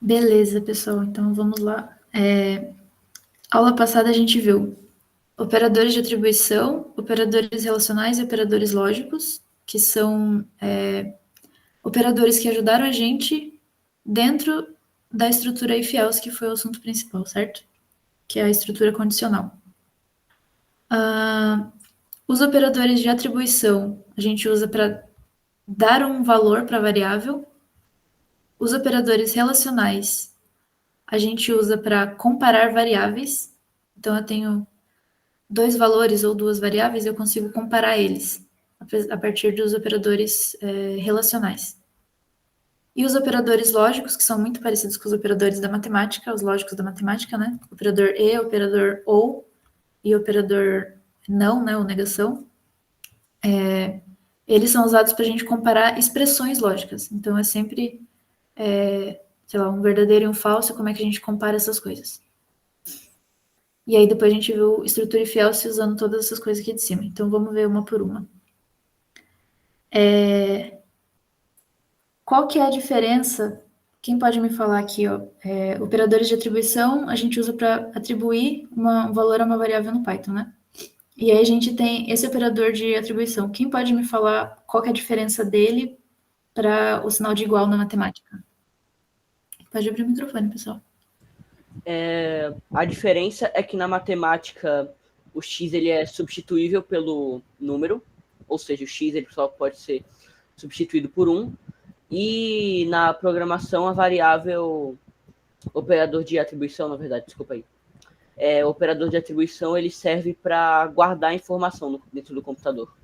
Beleza, pessoal. Então vamos lá. Aula passada a gente viu operadores de atribuição, operadores relacionais e operadores lógicos, que são operadores que ajudaram a gente dentro da estrutura if-else, que foi o assunto principal, certo? Que é a estrutura condicional. Os operadores de atribuição a gente usa para dar um valor para a variável. Os operadores relacionais a gente usa para comparar variáveis. Então, eu tenho dois valores ou duas variáveis, eu consigo comparar eles a partir dos operadores relacionais. E os operadores lógicos, que são muito parecidos com os operadores da matemática, os lógicos da matemática, né? Operador e, operador ou e operador não, né? Ou negação. Eles são usados para a gente comparar expressões lógicas. Então, é sempre, sei lá, um verdadeiro e um falso, como é que a gente compara essas coisas. E aí depois a gente viu estrutura if-else usando todas essas coisas aqui de cima. Então, vamos ver uma por uma. Qual que é a diferença? Quem pode me falar aqui, ó? Operadores de atribuição a gente usa para atribuir um valor a uma variável no Python, né? E aí a gente tem esse operador de atribuição. Quem pode me falar qual que é a diferença dele para o sinal de igual na matemática? Pode abrir o microfone, pessoal. A diferença é que na matemática o x ele é substituível pelo número, ou seja, o x ele só pode ser substituído por 1, e na programação a variável operador de atribuição, na verdade, desculpa aí, o operador de atribuição ele serve para guardar informação dentro do computador.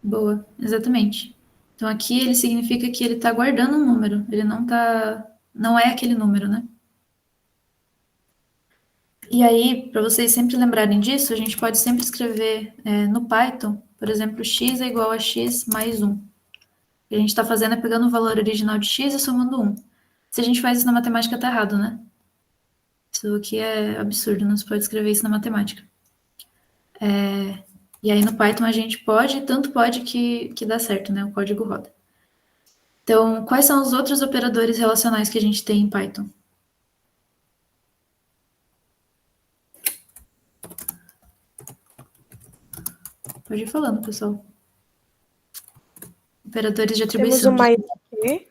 Boa, exatamente. Então aqui ele significa que ele está guardando um número, ele não é aquele número, né? E aí, para vocês sempre lembrarem disso, a gente pode sempre escrever no Python, por exemplo, x é igual a x mais 1. O que a gente está fazendo é pegando o valor original de x e somando 1. Se a gente faz isso na matemática, tá errado, né? Isso aqui é absurdo, não se pode escrever isso na matemática. E aí no Python a gente pode, tanto pode que dá certo, né? O código roda. Então, quais são os outros operadores relacionais que a gente tem em Python? Pode ir falando, pessoal. Operadores de atribuição. Temos o maior que.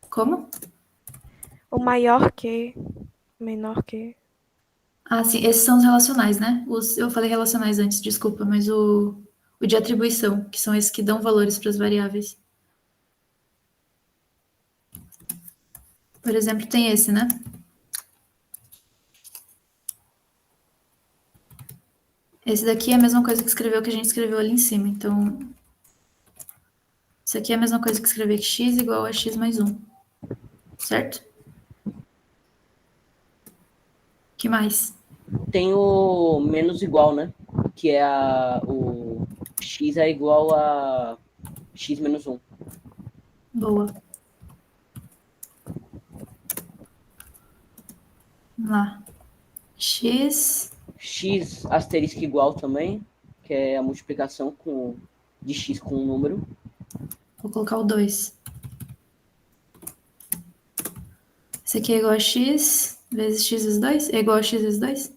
Como? O maior que. Menor que. Ah, sim, esses são os relacionais, né? Eu falei relacionais antes, desculpa, mas o de atribuição, que são esses que dão valores para as variáveis. Por exemplo, tem esse, né? Esse daqui é a mesma coisa que escreveu que a gente escreveu ali em cima. Então, isso aqui é a mesma coisa que escrever que x igual a x mais 1. Certo? Que mais? Tem o menos igual, né? Que é o x é igual a x menos 1. Boa. Vamos lá. X asterisco igual também, que é a multiplicação de x com um número. Vou colocar o 2. Esse aqui é igual a x vezes x vezes 2? É igual a x vezes 2?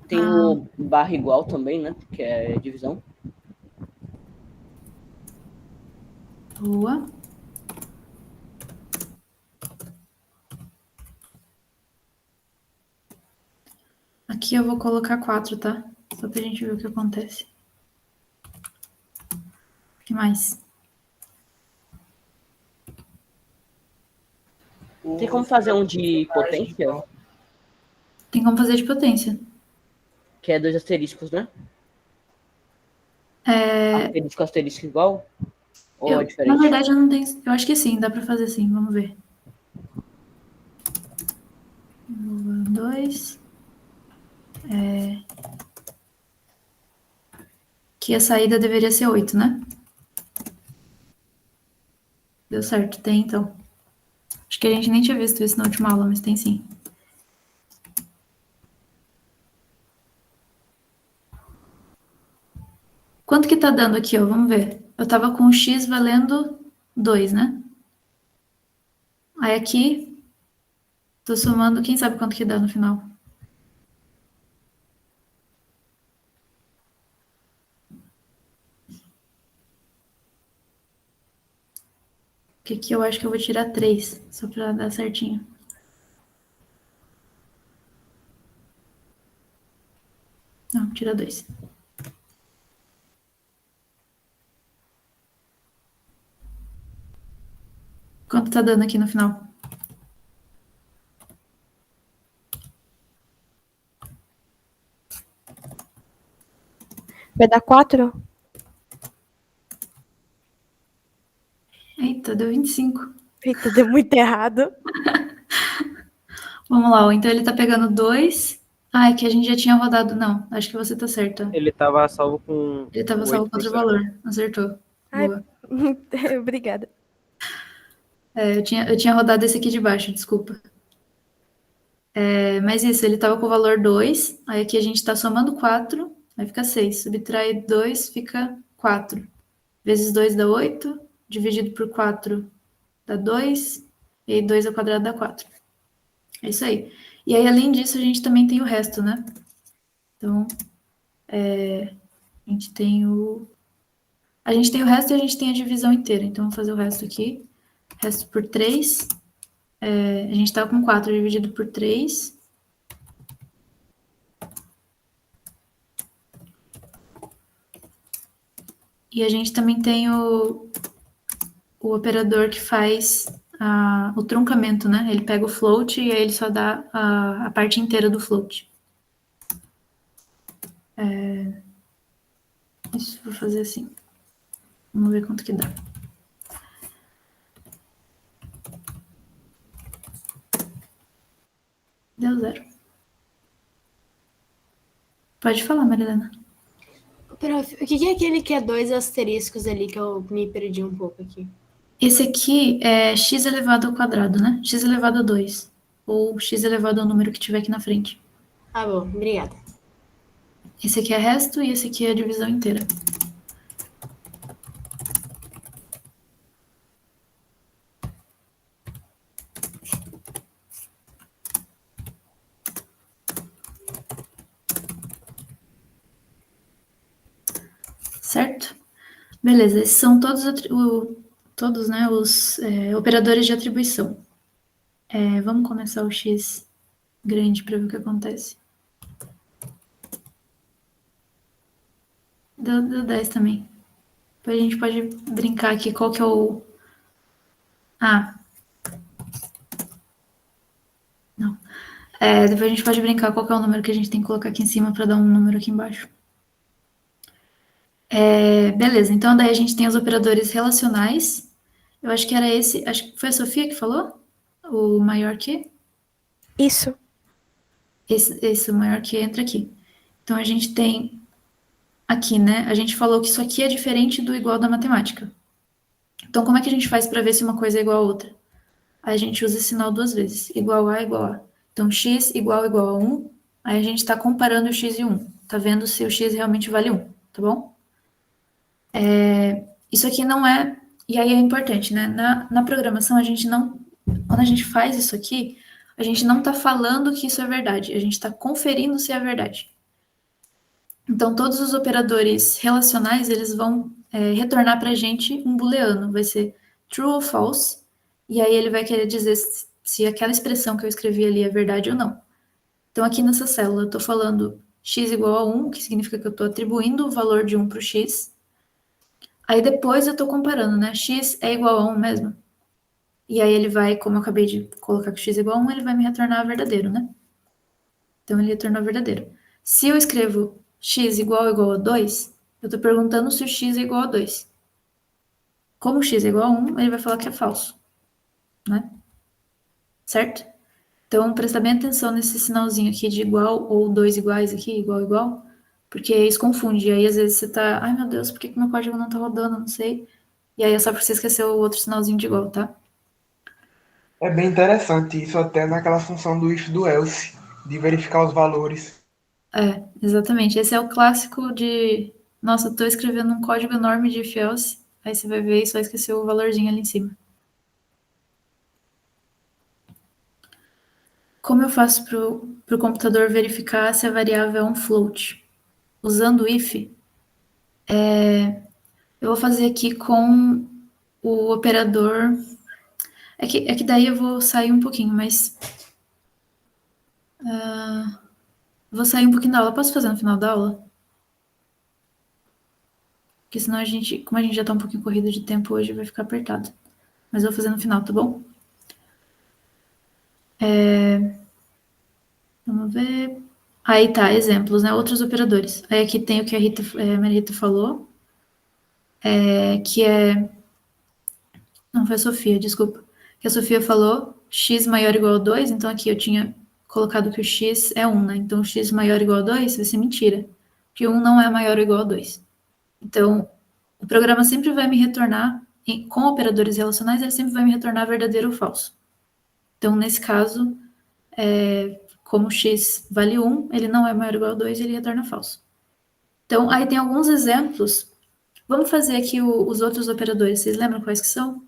Tem o barra igual também, né? Que é divisão. Boa. Aqui eu vou colocar 4, tá? Só pra gente ver o que acontece. O que mais? Tem como fazer um de potência? Tem como fazer de potência. Que é 2 asteriscos, né? Asterisco igual? Ou é diferente? Na verdade, eu não tenho. Eu acho que sim, dá pra fazer sim. Vamos ver. 2. Que a saída deveria ser 8, né? Deu certo, tem então. Acho que a gente nem tinha visto isso na última aula, mas tem sim. Quanto que tá dando aqui, ó? Vamos ver. Eu tava com o x valendo 2, né? Aí aqui, tô somando, quem sabe quanto que dá no final? Porque aqui eu acho que eu vou tirar 3, só pra dar certinho. Não, tira 2. Quanto tá dando aqui no final? Vai dar 4? Eita, deu 25. Eita, deu muito errado. Vamos lá, ó. Então ele tá pegando 2. Ah, é que a gente já tinha rodado. Não, acho que você tá certa. Ele tava salvo com Ele tava salvo com outro 8%. valor. Acertou. Ai, Boa. obrigada. É, eu tinha rodado esse aqui de baixo, desculpa. É, mas isso, ele tava com o valor 2. Aí aqui a gente tá somando 4. Aí fica 6. Subtrai 2, fica 4. Vezes 2 dá 8. Dividido por 4 dá 2. E aí 2 ao quadrado dá 4. É isso aí. E aí, além disso, a gente também tem o resto, né? Então, a gente tem o... A gente tem o resto e a gente tem a divisão inteira. Então, vamos fazer o resto aqui. Resto por 3. A gente tá com 4 dividido por 3. E a gente também tem o operador que faz o truncamento, né? Ele pega o float e aí ele só dá a parte inteira do float. Isso, vou fazer assim. Vamos ver quanto que dá. Deu 0. Pode falar, Marilena. Prof, o que é aquele que é 2 asteriscos ali que eu me perdi um pouco aqui? Esse aqui é x elevado ao quadrado, né? X elevado a 2. Ou x elevado ao número que tiver aqui na frente. Ah, bom, obrigada. Esse aqui é resto e esse aqui é a divisão inteira. Certo? Beleza, esses são todos né, os operadores de atribuição. Vamos começar o x grande para ver o que acontece. Deu 10 também. Depois a gente pode brincar aqui qual que é o... Ah. Não. Depois a gente pode brincar qual que é o número que a gente tem que colocar aqui em cima para dar um número aqui embaixo. Beleza, então daí a gente tem os operadores relacionais. Eu acho que era esse, acho que foi a Sofia que falou? O maior que? Isso. Esse o maior que entra aqui. Então a gente tem aqui, né? A gente falou que isso aqui é diferente do igual da matemática. Então como é que a gente faz para ver se uma coisa é igual a outra? Aí a gente usa esse sinal duas vezes, igual a igual a. Então x igual a 1, aí a gente está comparando o x e 1. Tá vendo se o x realmente vale 1, tá bom? Isso aqui não é... E aí é importante, né? Na programação, a gente não... Quando a gente faz isso aqui, a gente não está falando que isso é verdade. A gente está conferindo se é verdade. Então, todos os operadores relacionais, eles vão retornar para a gente um booleano. Vai ser true ou false. E aí ele vai querer dizer se aquela expressão que eu escrevi ali é verdade ou não. Então, aqui nessa célula, eu estou falando x igual a 1, que significa que eu estou atribuindo o valor de 1 para o x. Aí depois eu estou comparando, né? X é igual a 1 mesmo? E aí ele vai, como eu acabei de colocar que x é igual a 1, ele vai me retornar verdadeiro, né? Então ele retornou verdadeiro. Se eu escrevo x igual a 2, eu estou perguntando se o x é igual a 2. Como x é igual a 1, ele vai falar que é falso, né? Certo? Então presta bem atenção nesse sinalzinho aqui de igual ou 2 iguais aqui, igual, porque isso confunde. E aí às vezes você tá, ai meu Deus, por que meu código não tá rodando? Não sei. E aí é só porque você esqueceu o outro sinalzinho de igual, tá? É bem interessante isso até naquela função do if do else, de verificar os valores. Exatamente. Esse é o clássico de Nossa, eu tô escrevendo um código enorme de if else, aí você vai ver e só esqueceu o valorzinho ali em cima. Como eu faço para o computador verificar se a variável é um float? Usando o if, eu vou fazer aqui com o operador. É que daí eu vou sair um pouquinho, mas. Vou sair um pouquinho da aula. Posso fazer no final da aula? Porque senão como a gente já tá um pouquinho corrido de tempo hoje, vai ficar apertado. Mas eu vou fazer no final, tá bom? Vamos ver. Aí tá, exemplos, né? Outros operadores. Aí aqui tem o que a Maria Rita falou, que é. Não, foi a Sofia, desculpa. Que a Sofia falou x maior ou igual a 2, então aqui eu tinha colocado que o x é 1, né? Então x maior ou igual a 2 vai ser mentira. Que 1 não é maior ou igual a 2. Então, o programa sempre vai me retornar, com operadores relacionais, ele sempre vai me retornar verdadeiro ou falso. Então, nesse caso, como x vale 1, ele não é maior ou igual a 2, ele retorna falso. Então, aí tem alguns exemplos. Vamos fazer aqui os outros operadores. Vocês lembram quais que são?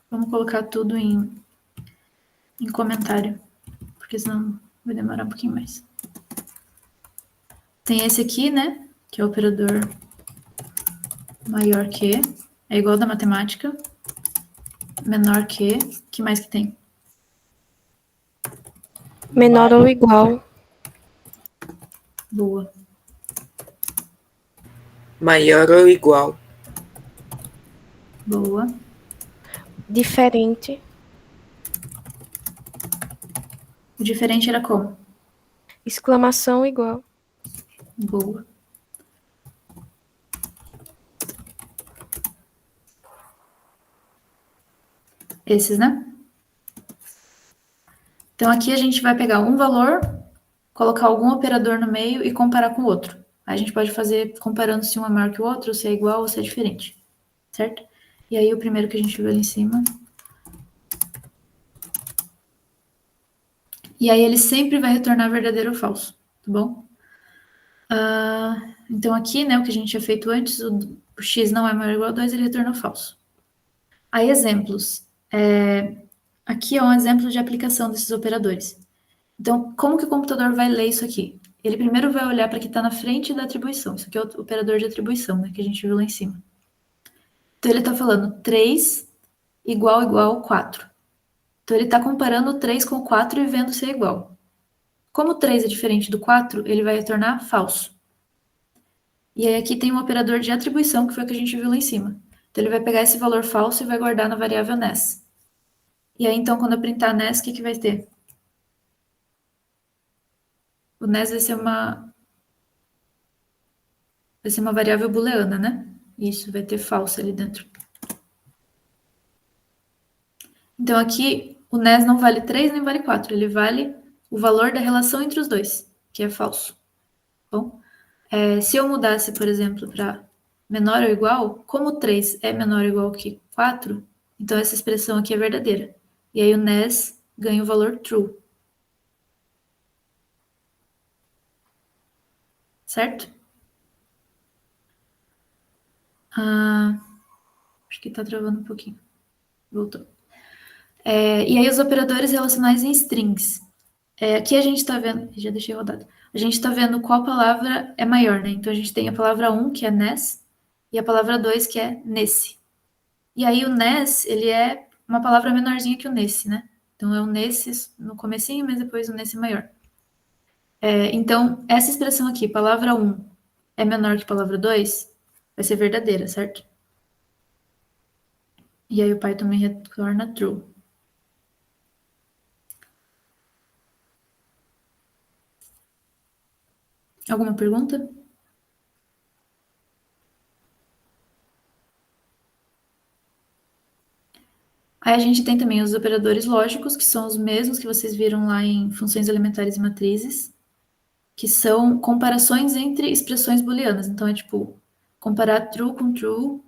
Vamos colocar tudo em comentário, porque senão vai demorar um pouquinho mais. Tem esse aqui, né? Que é o operador maior que, é igual da matemática, menor que mais que tem? Menor ou igual. Boa. Maior ou igual. Boa. Diferente. O diferente era como? Exclamação igual. Boa. Esses, né? Então, aqui a gente vai pegar um valor, colocar algum operador no meio e comparar com o outro. Aí a gente pode fazer comparando se um é maior que o outro, se é igual ou se é diferente. Certo? E aí, o primeiro que a gente viu ali em cima. E aí, ele sempre vai retornar verdadeiro ou falso. Tá bom? Então, aqui, né, o que a gente tinha feito antes, o x não é maior ou igual a 2, ele retornou falso. Aí, exemplos. Aqui é um exemplo de aplicação desses operadores. Então, como que o computador vai ler isso aqui? Ele primeiro vai olhar para o que está na frente da atribuição. Isso aqui é o operador de atribuição, né, que a gente viu lá em cima. Então, ele está falando 3 igual 4. Então, ele está comparando o 3 com o 4 e vendo se é igual. Como o 3 é diferente do 4, ele vai retornar falso. E aí aqui tem um operador de atribuição, que foi o que a gente viu lá em cima. Então, ele vai pegar esse valor falso e vai guardar na variável NES. E aí, então, quando eu printar NES, o que vai ter? O NES vai ser uma variável booleana, né? Isso, vai ter falso ali dentro. Então, aqui, o NES não vale 3 nem vale 4. Ele vale o valor da relação entre os dois, que é falso. Bom, se eu mudasse, por exemplo, para menor ou igual, como 3 é menor ou igual que 4, então essa expressão aqui é verdadeira. E aí o NES ganha o valor true. Certo? Acho que tá travando um pouquinho. Voltou. E aí os operadores relacionais em strings. Aqui a gente está vendo... Já deixei rodado. A gente está vendo qual palavra é maior, né? Então a gente tem a palavra 1, que é NES, e a palavra 2, que é nesse. E aí o NES, ele é uma palavra menorzinha que o nesse, né? Então é o nesse no comecinho, mas depois o nesse maior. Então, essa expressão aqui, palavra 1, é menor que palavra 2, vai ser verdadeira, certo? E aí o pai também retorna true. Alguma pergunta? Aí a gente tem também os operadores lógicos, que são os mesmos que vocês viram lá em funções elementares e matrizes, que são comparações entre expressões booleanas. Então, é tipo, comparar true com true,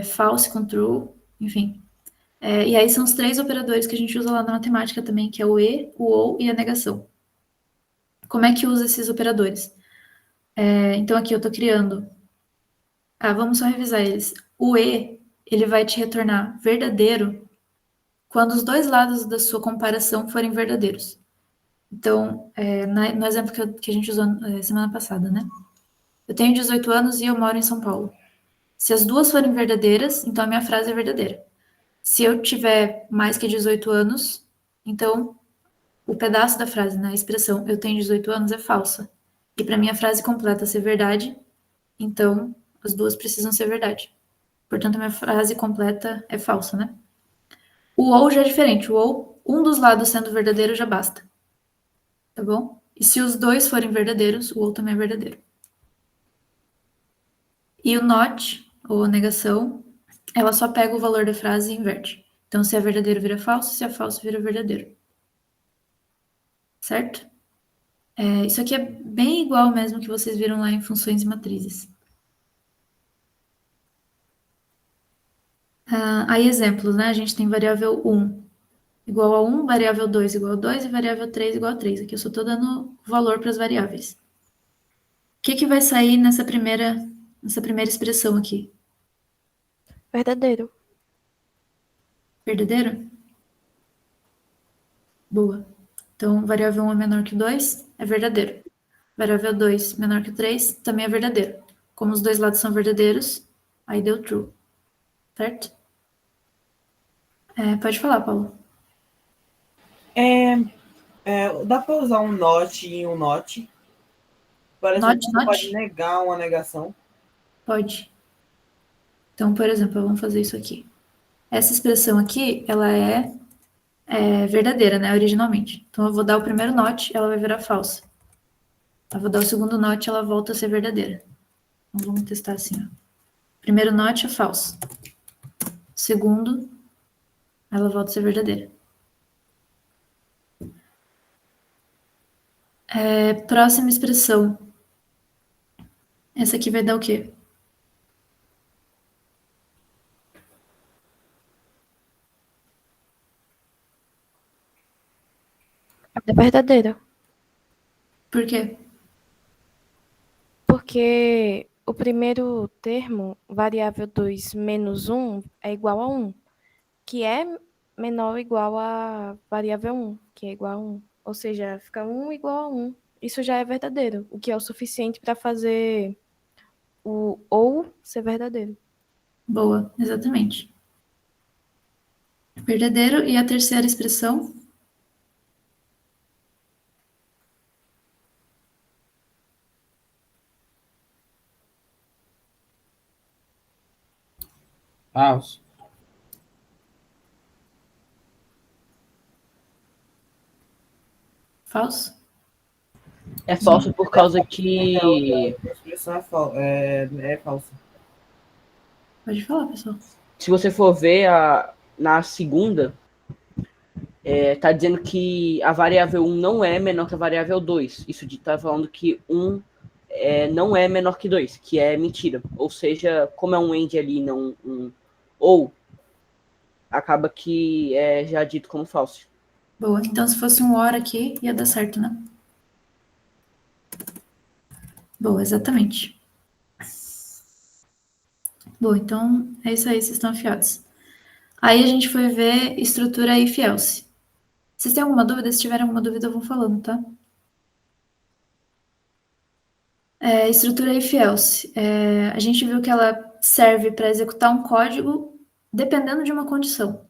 false com true, enfim. E aí são os 3 operadores que a gente usa lá na matemática também, que é o e, o ou e a negação. Como é que usa esses operadores? Então aqui eu estou criando. Vamos só revisar eles. O e, ele vai te retornar verdadeiro quando os 2 lados da sua comparação forem verdadeiros. Então, no exemplo que a gente usou semana passada, né? Eu tenho 18 anos e eu moro em São Paulo. Se as duas forem verdadeiras, então a minha frase é verdadeira. Se eu tiver mais que 18 anos, então o pedaço da frase, né, a expressão eu tenho 18 anos é falsa. E para minha frase completa ser verdade, então as duas precisam ser verdade. Portanto, a minha frase completa é falsa, né? O ou já é diferente. O ou, um dos lados sendo verdadeiro já basta. Tá bom? E se os 2 forem verdadeiros, o ou também é verdadeiro. E o not, ou negação, ela só pega o valor da frase e inverte. Então, se é verdadeiro, vira falso, se é falso, vira verdadeiro. Certo? Isso aqui é bem igual mesmo que vocês viram lá em funções e matrizes. Aí, exemplos, né? A gente tem variável 1 igual a 1, variável 2 igual a 2 e variável 3 igual a 3. Aqui eu só estou dando valor para as variáveis. O que vai sair nessa primeira expressão aqui? Verdadeiro. Verdadeiro? Boa. Então, variável 1 é menor que 2, é verdadeiro. Variável 2 menor que 3, também é verdadeiro. Como os 2 lados são verdadeiros, aí deu true. Certo? Pode falar, Paulo. Dá para usar um not em um not? Por exemplo, Not, você not? pode negar uma negação. Pode. Então, por exemplo, vamos fazer isso aqui. Essa expressão aqui, ela é verdadeira, né, originalmente. Então, eu vou dar o primeiro not, ela vai virar falsa. Eu vou dar o segundo not, ela volta a ser verdadeira. Então, vamos testar assim, ó. Primeiro not é falso. Segundo, ela volta a ser verdadeira. Próxima expressão. Essa aqui vai dar o quê? É verdadeiro. Por quê? Porque o primeiro termo, variável 2 menos 1, é igual a 1, que é menor ou igual a variável 1, que é igual a 1. Ou seja, fica 1 igual a 1. Isso já é verdadeiro, o que é o suficiente para fazer o ou ser verdadeiro. Boa, exatamente. Verdadeiro. E a terceira expressão? Falso. Falso? É falso por causa que A expressão é falsa. Pode falar, pessoal. se você for ver na segunda, tá dizendo que a variável 1 não é menor que a variável 2. Isso tá falando que 1 não é menor que 2, que é mentira. Ou seja, como é um end ali, não um ou, acaba que é já dito como falso. Boa. Então, se fosse um or aqui, ia dar certo, né? Boa, exatamente. Boa, então é isso aí, vocês estão afiados. Aí a gente foi ver estrutura if else. Vocês têm alguma dúvida? Se tiverem alguma dúvida, eu vou falando, tá? Estrutura if else. A gente viu que ela serve para executar um código dependendo de uma condição.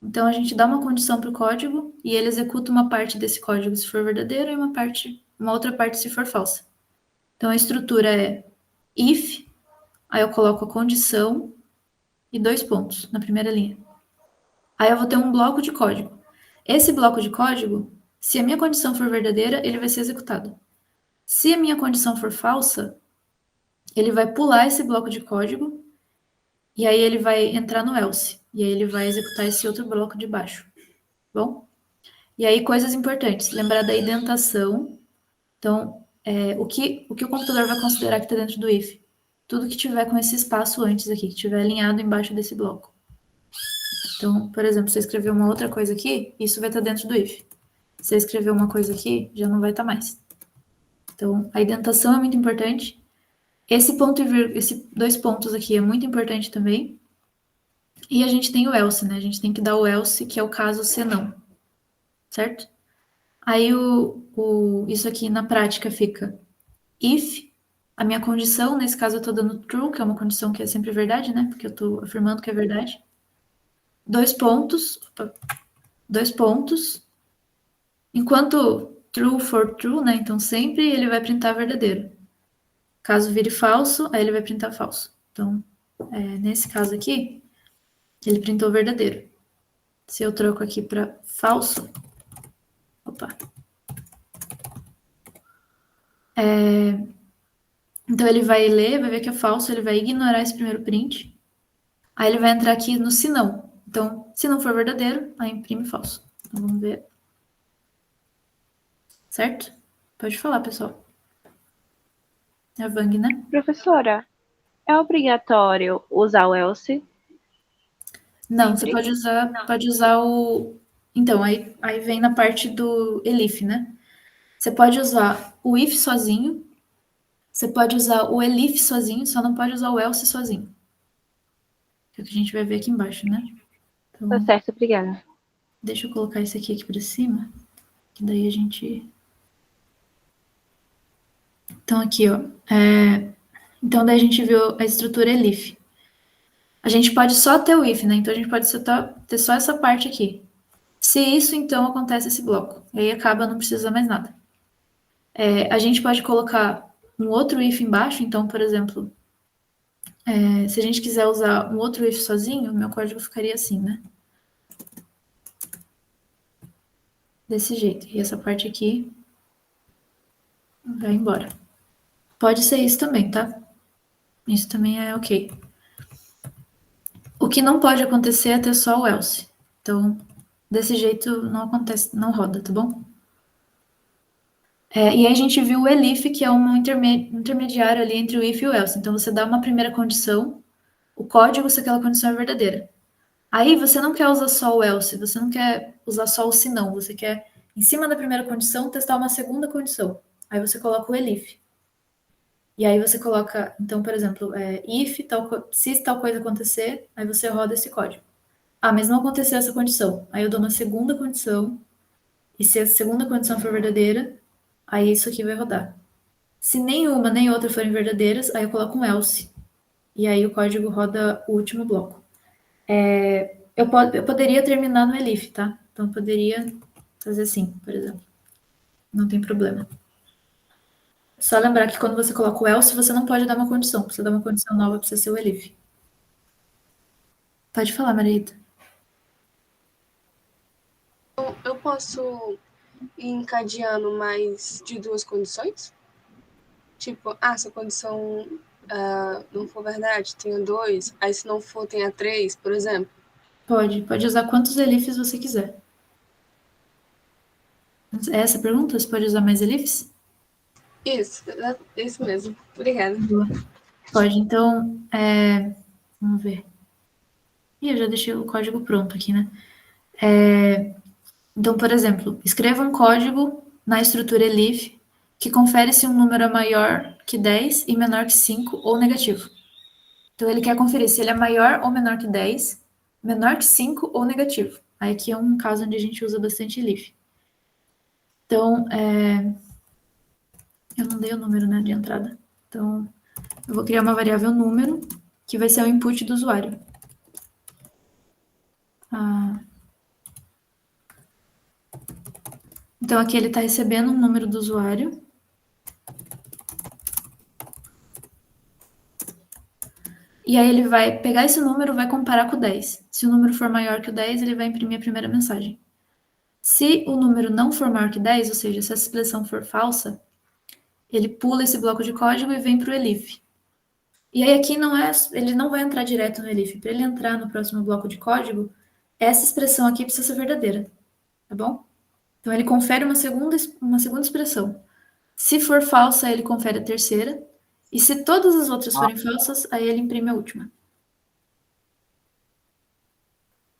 Então, a gente dá uma condição para o código e ele executa uma parte desse código se for verdadeiro e uma outra parte se for falsa. Então, a estrutura é if, aí eu coloco a condição e 2 pontos na primeira linha. Aí eu vou ter um bloco de código. Esse bloco de código, se a minha condição for verdadeira, ele vai ser executado. Se a minha condição for falsa, ele vai pular esse bloco de código e aí ele vai entrar no else. E aí ele vai executar esse outro bloco de baixo. Bom? E aí, coisas importantes. Lembrar da indentação. Então, o que o computador vai considerar que está dentro do if? Tudo que tiver com esse espaço antes aqui, que estiver alinhado embaixo desse bloco. Então, por exemplo, se você escrever uma outra coisa aqui, isso vai estar dentro do if. Se você escrever uma coisa aqui, já não vai estar mais. Então, a indentação é muito importante. Esse ponto e esse 2 pontos aqui é muito importante também. E a gente tem o else, né? A gente tem que dar o else, que é o caso se não. Certo? Aí isso aqui na prática fica if, a minha condição, nesse caso eu estou dando true, que é uma condição que é sempre verdade, né? Porque eu estou afirmando que é verdade. 2 pontos, enquanto true for true, né? Então sempre ele vai printar verdadeiro. Caso vire falso, aí ele vai printar falso. Então, nesse caso aqui, ele printou verdadeiro. Se eu troco aqui para falso, opa. Então ele vai ler, vai ver que é falso, ele vai ignorar esse primeiro print. Aí ele vai entrar aqui no se não. Então, se não for verdadeiro, aí imprime falso. Então vamos ver. Certo? Pode falar, pessoal. É a Vang, né? Professora, é obrigatório usar o else? Não, Sempre? você pode usar o. Então, aí vem na parte do elif, né? Você pode usar o if sozinho, você pode usar o elif sozinho, só não pode usar o else sozinho. Que é o que a gente vai ver aqui embaixo, né? Então, Tá certo, obrigada. deixa eu colocar esse aqui para cima, que daí a gente. Então, aqui, ó. Então, daí a gente viu a estrutura elif. A gente pode só ter o if, né? Então, a gente pode ter só essa parte aqui. Se isso, então, acontece esse bloco. E aí acaba, não precisa mais nada. A gente pode colocar um outro if embaixo. Então, por exemplo, se a gente quiser usar um outro if sozinho, meu código ficaria assim, né? Desse jeito. E essa parte aqui vai embora. Pode ser isso também, tá? Isso também é ok. O que não pode acontecer é ter só o else. Então, desse jeito não acontece, não roda, tá bom? E aí a gente viu o elif, que é um intermediário ali entre o if e o else. Então, você dá uma primeira condição, o código se aquela condição é verdadeira. Aí você não quer usar só o else, você não quer usar só o se não, você quer, em cima da primeira condição, testar uma segunda condição. Aí você coloca o elif. E aí você coloca, então, por exemplo, if, se tal coisa acontecer, aí você roda esse código. Ah, mas não aconteceu essa condição. Aí eu dou uma segunda condição, e se a segunda condição for verdadeira, aí isso aqui vai rodar. Se nenhuma nem outra forem verdadeiras, aí eu coloco um else. E aí o código roda o último bloco. Eu poderia terminar no elif, tá? Então eu poderia fazer assim, por exemplo. Não tem problema. Só lembrar que quando você coloca o else, você não pode dar uma condição. Pra você dar uma condição nova, precisa ser o elif. Pode falar, Marita. Eu posso ir encadeando mais de 2 condições? Tipo, se a condição não for verdade, tenha 2. Aí se não for, tenha 3, por exemplo. Pode usar quantos elifs você quiser. É essa a pergunta? Você pode usar mais elifs? Isso mesmo. Obrigada. Boa. Pode, então, vamos ver. Ih, eu já deixei o código pronto aqui, né? Então, por exemplo, escreva um código na estrutura elif que confere se um número é maior que 10 e menor que 5 ou negativo. Então, ele quer conferir se ele é maior ou menor que 10, menor que 5 ou negativo. Aí aqui é um caso onde a gente usa bastante elif. Então, eu não dei o número, né, de entrada. Então, eu vou criar uma variável número, que vai ser o input do usuário. Então, aqui ele está recebendo um número do usuário. E aí ele vai pegar esse número e vai comparar com o 10. Se o número for maior que o 10, ele vai imprimir a primeira mensagem. Se o número não for maior que 10, ou seja, se essa expressão for falsa, ele pula esse bloco de código e vem para o elif. E aí aqui ele não vai entrar direto no elif. Para ele entrar no próximo bloco de código, essa expressão aqui precisa ser verdadeira. Tá bom? Então ele confere uma segunda expressão. Se for falsa, ele confere a terceira. E se todas as outras forem falsas, aí ele imprime a última.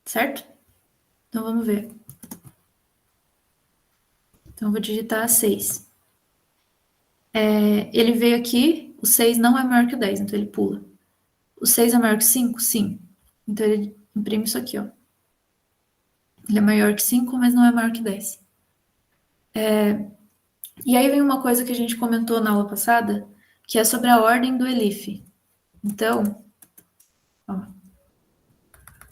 certo? Então, vamos ver. Então, eu vou digitar 6. Ele veio aqui, o 6 não é maior que o 10, então ele pula. O 6 é maior que 5? Sim. Então, ele imprime isso aqui, ó. Ele é maior que 5, mas não é maior que 10. E aí vem uma coisa que a gente comentou na aula passada, que é sobre a ordem do ELIF. Então, ó,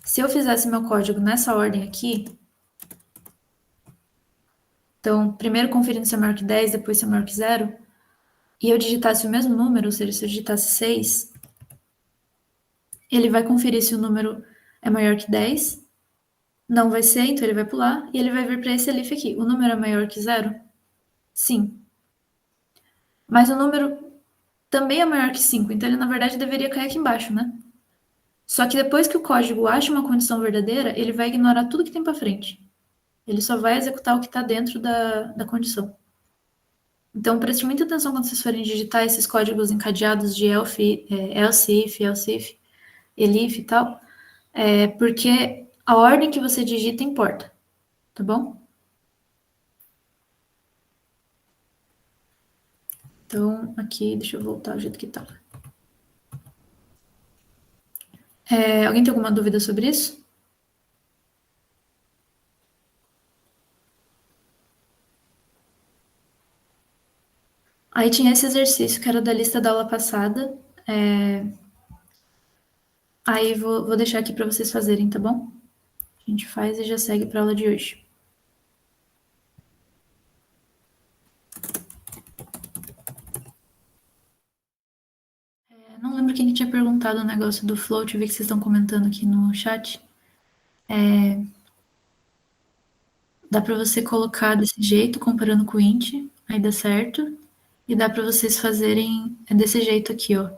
se eu fizesse meu código nessa ordem aqui, então, primeiro conferindo se é maior que 10, depois se é maior que 0, e eu digitasse o mesmo número, ou seja, se eu digitasse 6, ele vai conferir se o número é maior que 10, não vai ser, então ele vai pular, e ele vai vir para esse ELIF aqui. O número é maior que 0? Sim. Mas o número também é maior que 5, então ele, na verdade, deveria cair aqui embaixo, né? Só que depois que o código acha uma condição verdadeira, ele vai ignorar tudo que tem para frente. Ele só vai executar o que está dentro da condição. Então, preste muita atenção quando vocês forem digitar esses códigos encadeados de else if, elif e tal, porque a ordem que você digita importa, tá bom? Então, aqui, deixa eu voltar ao jeito que tá. Alguém tem alguma dúvida sobre isso? Aí tinha esse exercício que era da lista da aula passada. Aí vou deixar aqui para vocês fazerem, tá bom? A gente faz e já segue para a aula de hoje. Não lembro quem que tinha perguntado o negócio do float, eu vi que vocês estão comentando aqui no chat. Dá para você colocar desse jeito, comparando com o int, aí dá certo. E dá para vocês fazerem desse jeito aqui, ó.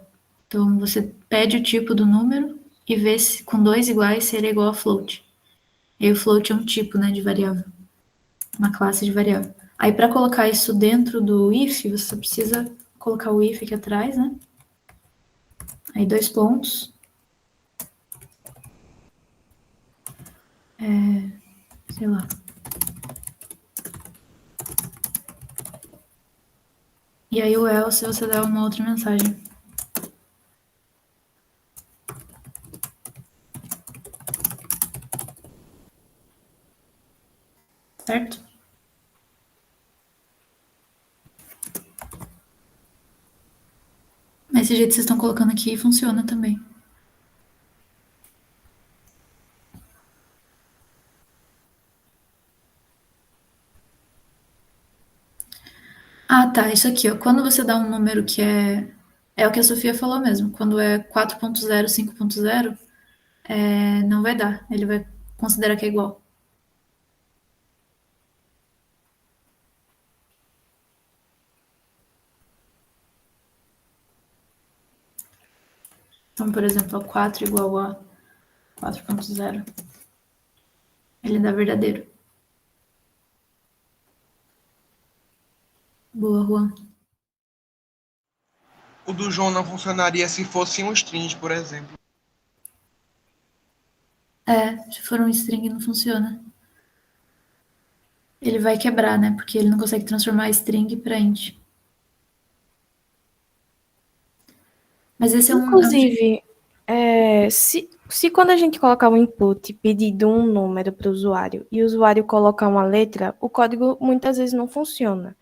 Então, você pede o tipo do número e vê se com 2 iguais se ele é igual a float. E aí o float é um tipo, né, de variável. Uma classe de variável. Aí, para colocar isso dentro do if, você só precisa colocar o if aqui atrás, né? Aí, 2 pontos. Sei lá. E aí o else você dá uma outra mensagem. Certo? Mas esse jeito que vocês estão colocando aqui funciona também. Ah, tá. Isso aqui, ó. Quando você dá um número que é o que a Sofia falou mesmo. Quando é 4.0, 5.0, não vai dar. Ele vai considerar que é igual. Então, por exemplo, 4 igual a 4.0. Ele dá verdadeiro. Boa, Juan. O do João não funcionaria se fosse um string, por exemplo. Se for um string não funciona. Ele vai quebrar, né? Porque ele não consegue transformar string para int. Mas esse é um... Inclusive, se quando a gente colocar um input pedindo um número para o usuário e o usuário colocar uma letra, o código muitas vezes não funciona,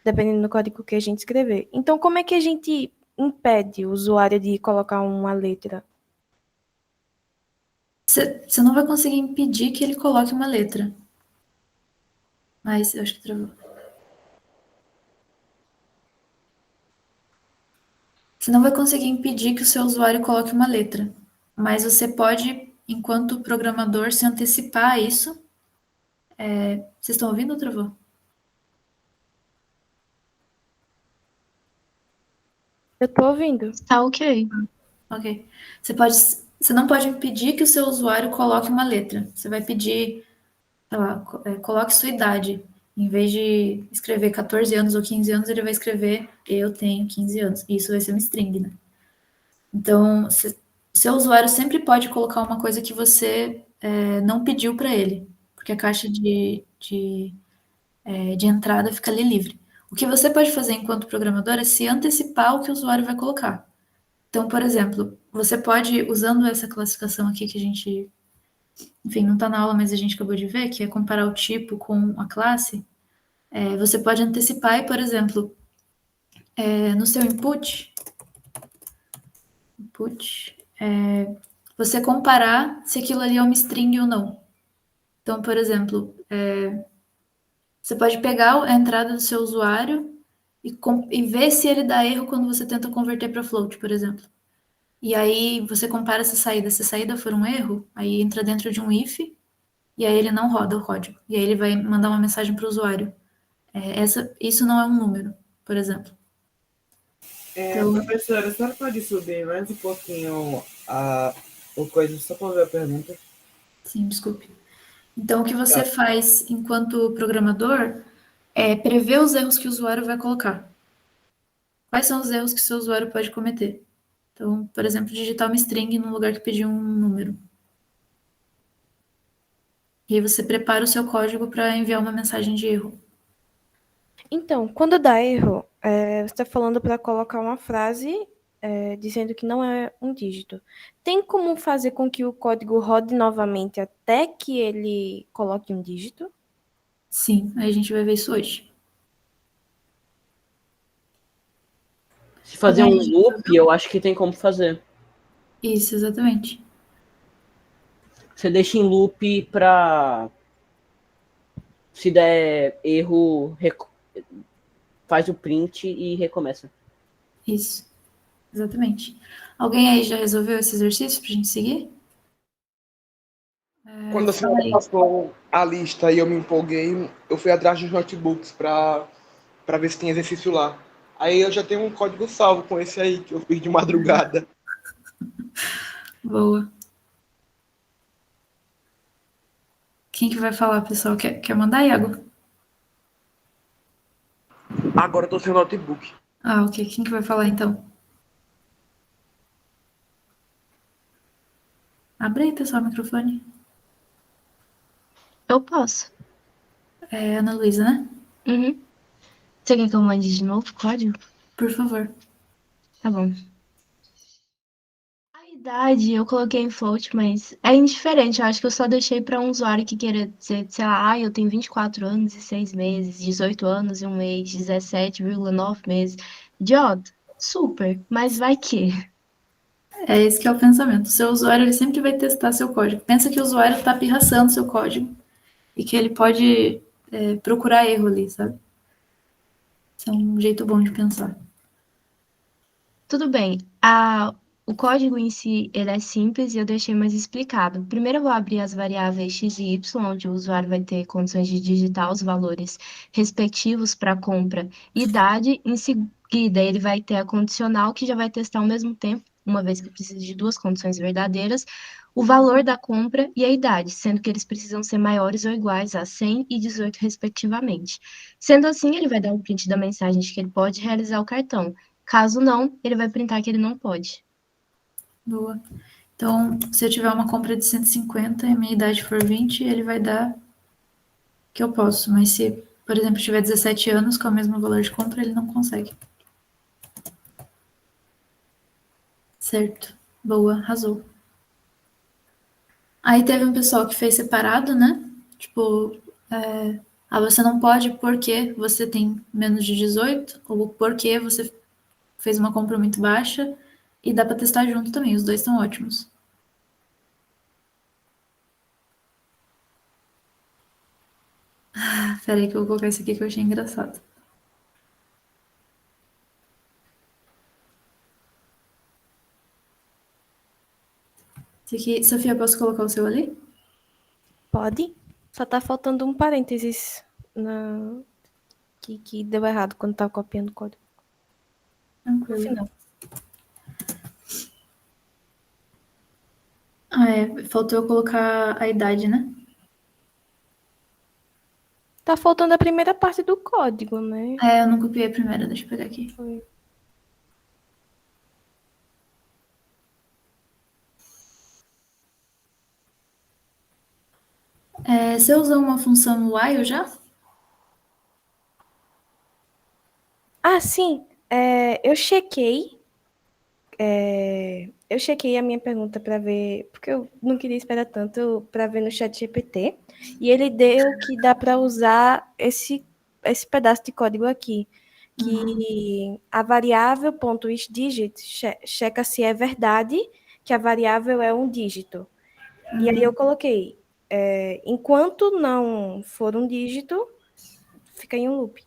dependendo do código que a gente escrever. Então, como é que a gente impede o usuário de colocar uma letra? Você não vai conseguir impedir que ele coloque uma letra. Mas eu acho que travou. Você não vai conseguir impedir que o seu usuário coloque uma letra. Mas você pode, enquanto programador, se antecipar a isso. Vocês estão ouvindo ou travou? Eu tô ouvindo. Tá ok. Ok. Você não pode impedir que o seu usuário coloque uma letra. Você vai pedir, sei lá, coloque sua idade. Em vez de escrever 14 anos ou 15 anos, ele vai escrever eu tenho 15 anos. E isso vai ser uma string, né? Então, seu usuário sempre pode colocar uma coisa que você não pediu para ele, porque a caixa de entrada fica ali livre. O que você pode fazer enquanto programador é se antecipar o que o usuário vai colocar. Então, por exemplo, você pode, usando essa classificação aqui que a gente, enfim, não está na aula, mas a gente acabou de ver, que é comparar o tipo com a classe, você pode antecipar e, por exemplo, no seu input, você comparar se aquilo ali é uma string ou não. Então, por exemplo, você pode pegar a entrada do seu usuário e ver se ele dá erro quando você tenta converter para float, por exemplo. E aí você compara essa saída. Se a saída for um erro, aí entra dentro de um if, e aí ele não roda o código. E aí ele vai mandar uma mensagem para o usuário. Isso não é um número, por exemplo. Então, Professora, a senhora pode subir mais um pouquinho o coisa só para ver a pergunta? sim, desculpe. Então, o que você faz enquanto programador é prever os erros que o usuário vai colocar. Quais são os erros que o seu usuário pode cometer? Então, por exemplo, digitar uma string no lugar que pediu um número. E aí você prepara o seu código para enviar uma mensagem de erro. Então, quando dá erro, você está falando para colocar uma frase dizendo que não é um dígito. Tem como fazer com que o código rode novamente até que ele coloque um dígito? Sim, aí a gente vai ver isso hoje. Se fazer um loop, eu acho que tem como fazer. Isso, exatamente. Você deixa em loop para se der erro, faz o print e recomeça. Isso, exatamente. Alguém aí já resolveu esse exercício para a gente seguir? Quando a senhora passou a lista e eu me empolguei, eu fui atrás dos notebooks para ver se tem exercício lá. Aí eu já tenho um código salvo com esse aí, que eu fiz de madrugada. Boa. Quem que vai falar, pessoal? Quer mandar, Iago? Agora eu tô sem o notebook. Ah, ok. Quem que vai falar, então? Abre aí, pessoal, o microfone. Eu posso. É Ana Luísa, né? Uhum. Você quer que eu mande de novo o código? Por favor. Tá bom. A idade eu coloquei em float, mas é indiferente. Eu acho que eu só deixei para um usuário que queira dizer, sei lá, eu tenho 24 anos e 6 meses, 18 anos e 1 mês, 17,9 meses. Idiota, super, mas vai que. É esse que é o pensamento. O seu usuário ele sempre vai testar seu código. Pensa que o usuário está pirraçando seu código e que ele pode procurar erro ali, sabe? Esse é um jeito bom de pensar. Tudo bem. O código em si, ele é simples e eu deixei mais explicado. Primeiro eu vou abrir as variáveis x e y, onde o usuário vai ter condições de digitar os valores respectivos para compra e idade. Em seguida, ele vai ter a condicional, que já vai testar ao mesmo tempo, uma vez que precisa de duas condições verdadeiras, o valor da compra e a idade, sendo que eles precisam ser maiores ou iguais a 100 e 18, respectivamente. Sendo assim, ele vai dar um print da mensagem de que ele pode realizar o cartão. Caso não, ele vai printar que ele não pode. Boa. Então, se eu tiver uma compra de 150 e a minha idade for 20, ele vai dar que eu posso. Mas se, por exemplo, tiver 17 anos com o mesmo valor de compra, ele não consegue. Certo. Boa, arrasou. Aí teve um pessoal que fez separado, né? Tipo, você não pode porque você tem menos de 18, ou porque você fez uma compra muito baixa, e dá para testar junto também, os dois estão ótimos. Peraí que eu vou colocar isso aqui que eu achei engraçado. Esse aqui, Sofia, posso colocar o seu ali? Pode. Só tá faltando um parênteses que deu errado quando tava copiando o código. No Tranquilo. final. Faltou eu colocar a idade, né? Tá faltando a primeira parte do código, né? Eu não copiei a primeira, deixa eu pegar aqui. Foi. Você usou uma função while já? Ah, sim. Eu chequei. Eu chequei a minha pergunta para ver, porque eu não queria esperar tanto para ver no chat GPT, e ele deu que dá para usar esse pedaço de código aqui, que a variável .isDigit checa se é verdade que a variável é um dígito. E aí eu coloquei, enquanto não for um dígito, fica em um loop.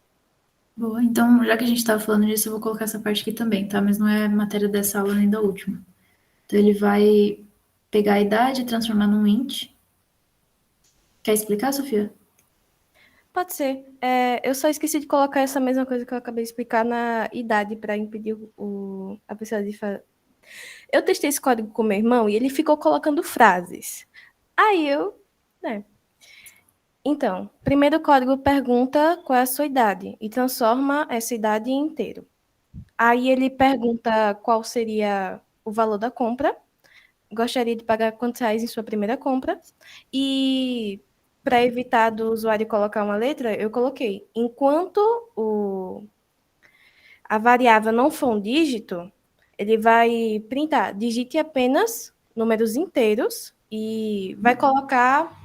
Boa, então, já que a gente estava falando disso, eu vou colocar essa parte aqui também, tá? Mas não é matéria dessa aula nem da última. Então, ele vai pegar a idade e transformar num int. Quer explicar, Sofia? Pode ser. Eu só esqueci de colocar essa mesma coisa que eu acabei de explicar na idade para impedir a pessoa de fazer. Eu testei esse código com meu irmão e ele ficou colocando frases. Aí né? Então, primeiro o código pergunta qual é a sua idade e transforma essa idade em inteiro. Aí ele pergunta qual seria o valor da compra. Gostaria de pagar quantos reais em sua primeira compra. E para evitar do usuário colocar uma letra, eu coloquei, enquanto a variável não for um dígito, ele vai printar, digite apenas números inteiros e vai colocar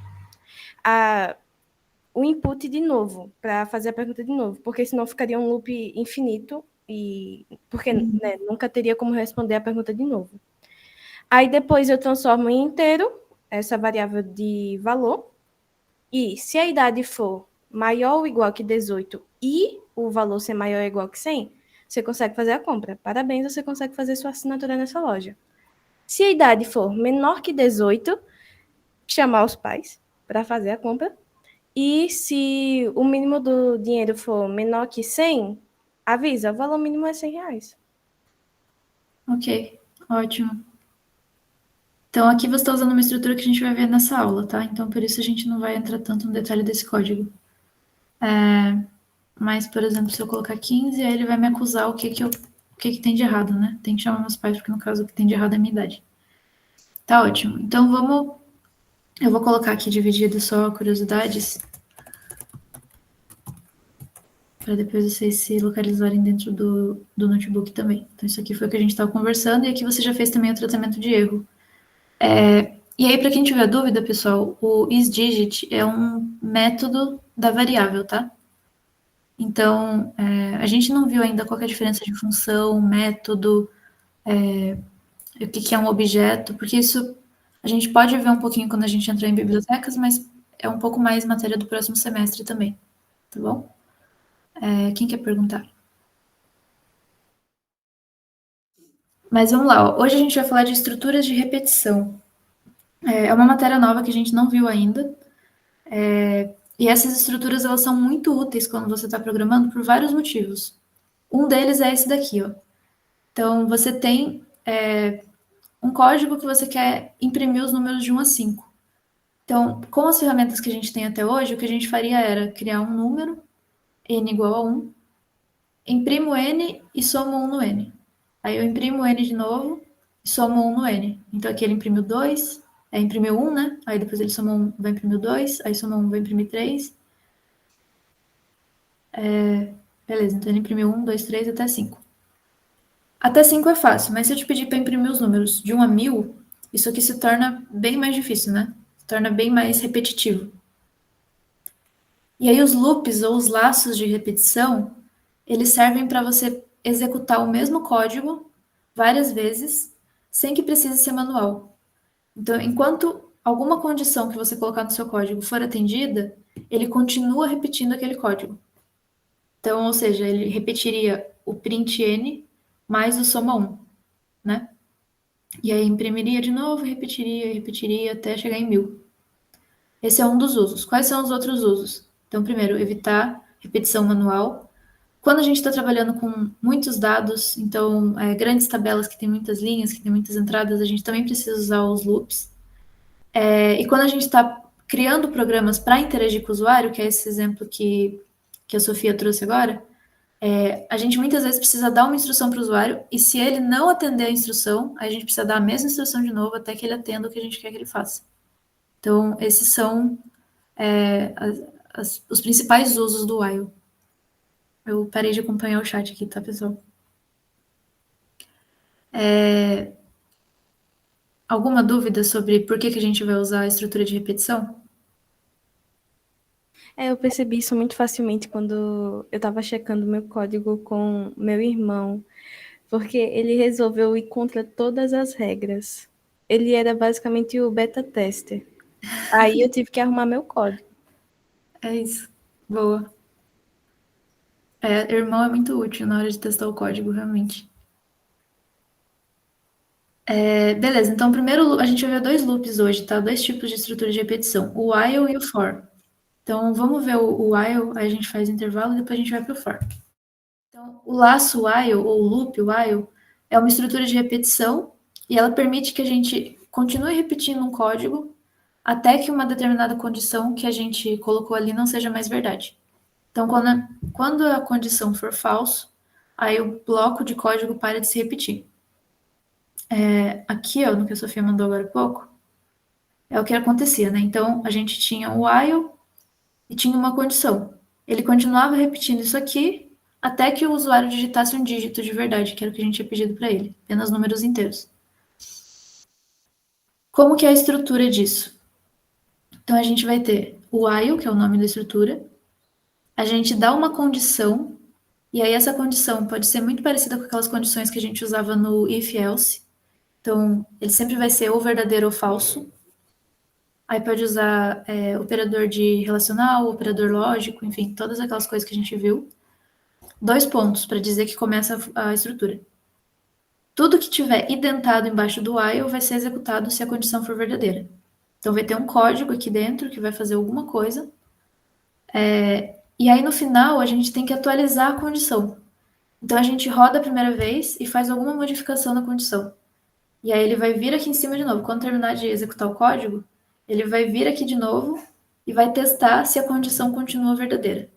o input de novo, para fazer a pergunta de novo, porque senão ficaria um loop infinito, porque né, nunca teria como responder a pergunta de novo. Aí depois eu transformo em inteiro essa variável de valor, e se a idade for maior ou igual que 18 e o valor ser maior ou igual que 100, você consegue fazer a compra. Parabéns, você consegue fazer sua assinatura nessa loja. Se a idade for menor que 18, chamar os pais para fazer a compra. E se o mínimo do dinheiro for menor que 100, avisa, o valor mínimo é 100 reais. Ok, ótimo. Então, aqui você está usando uma estrutura que a gente vai ver nessa aula, tá? Então, por isso a gente não vai entrar tanto no detalhe desse código. Mas, por exemplo, se eu colocar 15, aí ele vai me acusar o que tem de errado, né? Tem que chamar meus pais, porque no caso o que tem de errado é a minha idade. Tá ótimo. Então, eu vou colocar aqui dividido só curiosidades, para depois vocês se localizarem dentro do notebook também. Então, isso aqui foi o que a gente estava conversando, e aqui você já fez também o tratamento de erro. E aí, para quem tiver dúvida, pessoal, o isDigit é um método da variável, tá? Então, a gente não viu ainda qual que é a diferença de função, método, o que é um objeto, porque isso a gente pode ver um pouquinho quando a gente entrar em bibliotecas, mas é um pouco mais matéria do próximo semestre também, tá bom? Quem quer perguntar? Mas vamos lá, ó. Hoje a gente vai falar de estruturas de repetição. É uma matéria nova que a gente não viu ainda. E essas estruturas, elas são muito úteis quando você está programando por vários motivos. Um deles é esse daqui, ó. Então, você tem um código que você quer imprimir os números de 1 a 5. Então, com as ferramentas que a gente tem até hoje, o que a gente faria era criar um número, n igual a 1, imprimo n e somo 1 no n. Aí eu imprimo n de novo e somo 1 no n. Então aqui ele imprimiu 2, imprimiu 1, né? Aí depois ele somou 1, vai imprimir 2, aí somou 1, vai imprimir 3. Beleza, então ele imprimiu 1, 2, 3 até 5. Até 5 é fácil, mas se eu te pedir para imprimir os números de 1 a 1000, isso aqui se torna bem mais difícil, né? Se torna bem mais repetitivo. E aí os loops ou os laços de repetição, eles servem para você executar o mesmo código várias vezes, sem que precise ser manual. Então, enquanto alguma condição que você colocar no seu código for atendida, ele continua repetindo aquele código. Então, ou seja, ele repetiria o print n mais o soma 1, né? E aí imprimiria de novo, repetiria até chegar em 1000. Esse é um dos usos. Quais são os outros usos? Então, primeiro, evitar repetição manual. Quando a gente está trabalhando com muitos dados, então grandes tabelas que tem muitas linhas, que tem muitas entradas, a gente também precisa usar os loops. E quando a gente está criando programas para interagir com o usuário, que é esse exemplo que a Sofia trouxe agora, a gente muitas vezes precisa dar uma instrução para o usuário, e se ele não atender a instrução, a gente precisa dar a mesma instrução de novo até que ele atenda o que a gente quer que ele faça. Então, esses são os principais usos do while. Eu parei de acompanhar o chat aqui, tá, pessoal? Alguma dúvida sobre por que a gente vai usar a estrutura de repetição? Eu percebi isso muito facilmente quando eu estava checando meu código com meu irmão, porque ele resolveu ir contra todas as regras. Ele era basicamente o beta tester. Aí eu tive que arrumar meu código. É isso. Boa. Irmão é muito útil na hora de testar o código, realmente. Beleza, então primeiro a gente vai ver 2 loops hoje, tá? 2 tipos de estrutura de repetição, o while e o for. Então vamos ver o while, aí a gente faz intervalo e depois a gente vai para o for. Então o laço while, ou loop while, é uma estrutura de repetição e ela permite que a gente continue repetindo um código até que uma determinada condição que a gente colocou ali não seja mais verdade. Então quando a condição for falso, aí o bloco de código para de se repetir. Aqui, ó, no que a Sofia mandou agora há pouco, é o que acontecia, né? Então, a gente tinha o while e tinha uma condição. Ele continuava repetindo isso aqui até que o usuário digitasse um dígito de verdade, que era o que a gente tinha pedido para ele, apenas números inteiros. Como que é a estrutura disso? Então, a gente vai ter o while, que é o nome da estrutura, a gente dá uma condição, e aí essa condição pode ser muito parecida com aquelas condições que a gente usava no if-else. Então, ele sempre vai ser ou verdadeiro ou falso. Aí pode usar operador de relacional, operador lógico, enfim, todas aquelas coisas que a gente viu. 2 pontos para dizer que começa a estrutura. Tudo que tiver identado embaixo do while vai ser executado se a condição for verdadeira. Então vai ter um código aqui dentro que vai fazer alguma coisa. E aí no final a gente tem que atualizar a condição. Então a gente roda a primeira vez e faz alguma modificação na condição. E aí ele vai vir aqui em cima de novo. Quando terminar de executar o código, ele vai vir aqui de novo e vai testar se a condição continua verdadeira.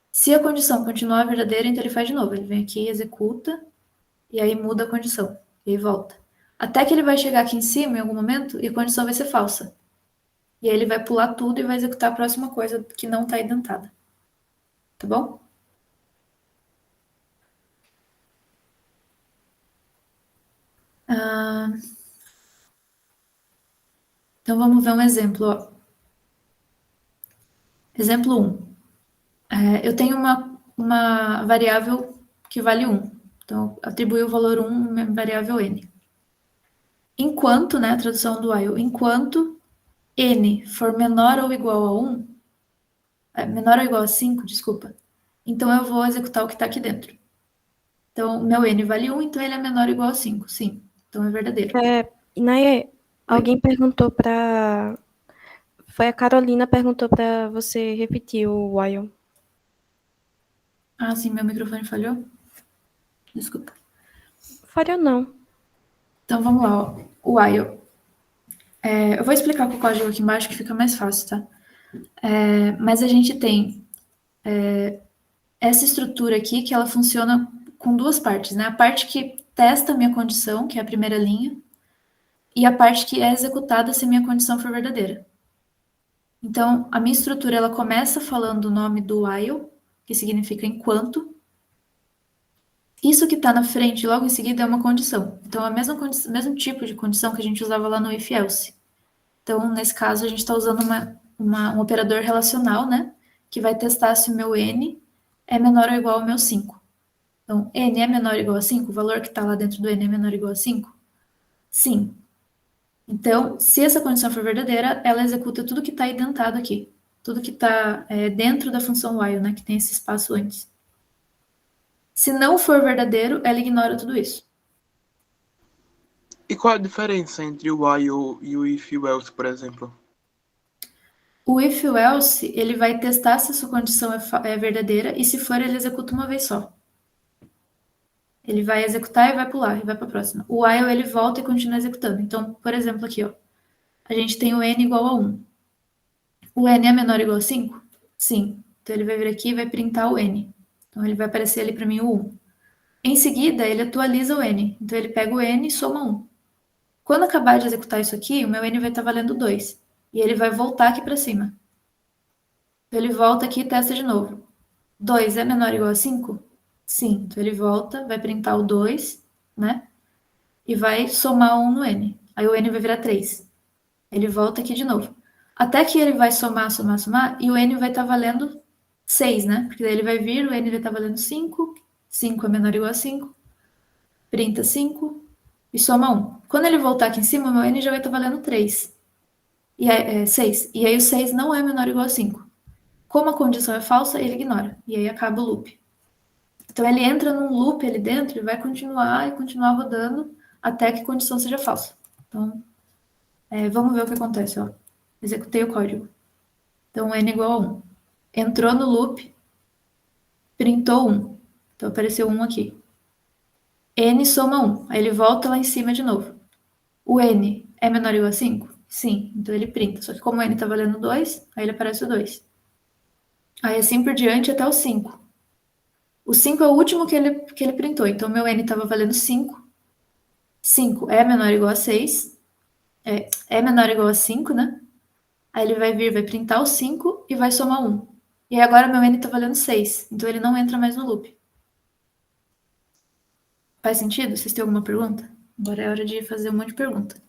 Se a condição continuar verdadeira, então ele faz de novo. Ele vem aqui, executa, e aí muda a condição. E aí volta. Até que ele vai chegar aqui em cima em algum momento e a condição vai ser falsa. E aí ele vai pular tudo e vai executar a próxima coisa que não está identada. Tá bom? Então vamos ver um exemplo. Ó. Exemplo 1. Eu tenho uma variável que vale 1. Então, atribui o valor 1 numa variável n. Enquanto, né, a tradução do while, enquanto n for menor ou igual a 1, menor ou igual a 5, desculpa, então eu vou executar o que está aqui dentro. Então, o meu n vale 1, então ele é menor ou igual a 5, sim. Então é verdadeiro. Inaê, alguém perguntou para... Foi a Carolina perguntou para você repetir o while. Ah, sim, meu microfone falhou? Desculpa. Falhou não. Então vamos lá, ó. O while. Eu vou explicar com o código aqui embaixo que fica mais fácil, tá? Mas a gente tem essa estrutura aqui que ela funciona com 2 partes, né? A parte que testa a minha condição, que é a primeira linha, e a parte que é executada se a minha condição for verdadeira. Então, a minha estrutura, ela começa falando o nome do while, que significa enquanto. Isso que está na frente, logo em seguida, é uma condição. Então, é o mesmo tipo de condição que a gente usava lá no if-else. Então, nesse caso, a gente está usando um operador relacional, né? Que vai testar se o meu n é menor ou igual ao meu 5. Então, n é menor ou igual a 5? O valor que está lá dentro do n é menor ou igual a 5? Sim. Então, se essa condição for verdadeira, ela executa tudo que está identado aqui. Tudo que está dentro da função while, né? Que tem esse espaço antes. Se não for verdadeiro, ela ignora tudo isso. E qual a diferença entre o while e o if e o else, por exemplo? O if e o else, ele vai testar se a sua condição é verdadeira, e se for, ele executa uma vez só. Ele vai executar e vai pular, e vai para a próxima. O while, ele volta e continua executando. Então, por exemplo, aqui, ó, a gente tem o n igual a 1. O n é menor ou igual a 5? Sim. Então, ele vai vir aqui e vai printar o n. Então, ele vai aparecer ali para mim o 1. Em seguida, ele atualiza o n. Então, ele pega o n e soma 1. Quando acabar de executar isso aqui, o meu n vai estar valendo 2. E ele vai voltar aqui para cima. Então, ele volta aqui e testa de novo. 2 é menor ou igual a 5? Sim. Então, ele volta, vai printar o 2, né? E vai somar 1 no N. Aí o N vai virar 3. Ele volta aqui de novo. Até que ele vai somar, somar, somar, e o N vai estar valendo 6, né? Porque daí ele vai vir, o N vai estar valendo 5, 5 é menor ou igual a 5, printa 5 e soma 1. Quando ele voltar aqui em cima, o meu N já vai estar valendo 3. E aí, 6. E aí o 6 não é menor ou igual a 5. Como a condição é falsa, ele ignora. E aí acaba o loop. Então ele entra num loop ali dentro e vai continuar e continuar rodando até que a condição seja falsa. Então, vamos ver o que acontece. Ó. Executei o código. Então, n igual a 1. Entrou no loop, printou 1. Então, apareceu 1 aqui. N soma 1. Aí ele volta lá em cima de novo. O n é menor ou igual a 5? Sim. Então, ele printa. Só que como o n está valendo 2, aí ele aparece o 2. Aí, assim por diante, até o 5. O 5 é o último que ele printou. Então, meu n estava valendo 5. 5 é menor ou igual a 6. É menor ou igual a 5, né? Aí ele vai vir, vai printar o 5 e vai somar 1. E aí agora meu n está valendo 6. Então ele não entra mais no loop. Faz sentido? Vocês têm alguma pergunta? Agora é hora de fazer um monte de pergunta.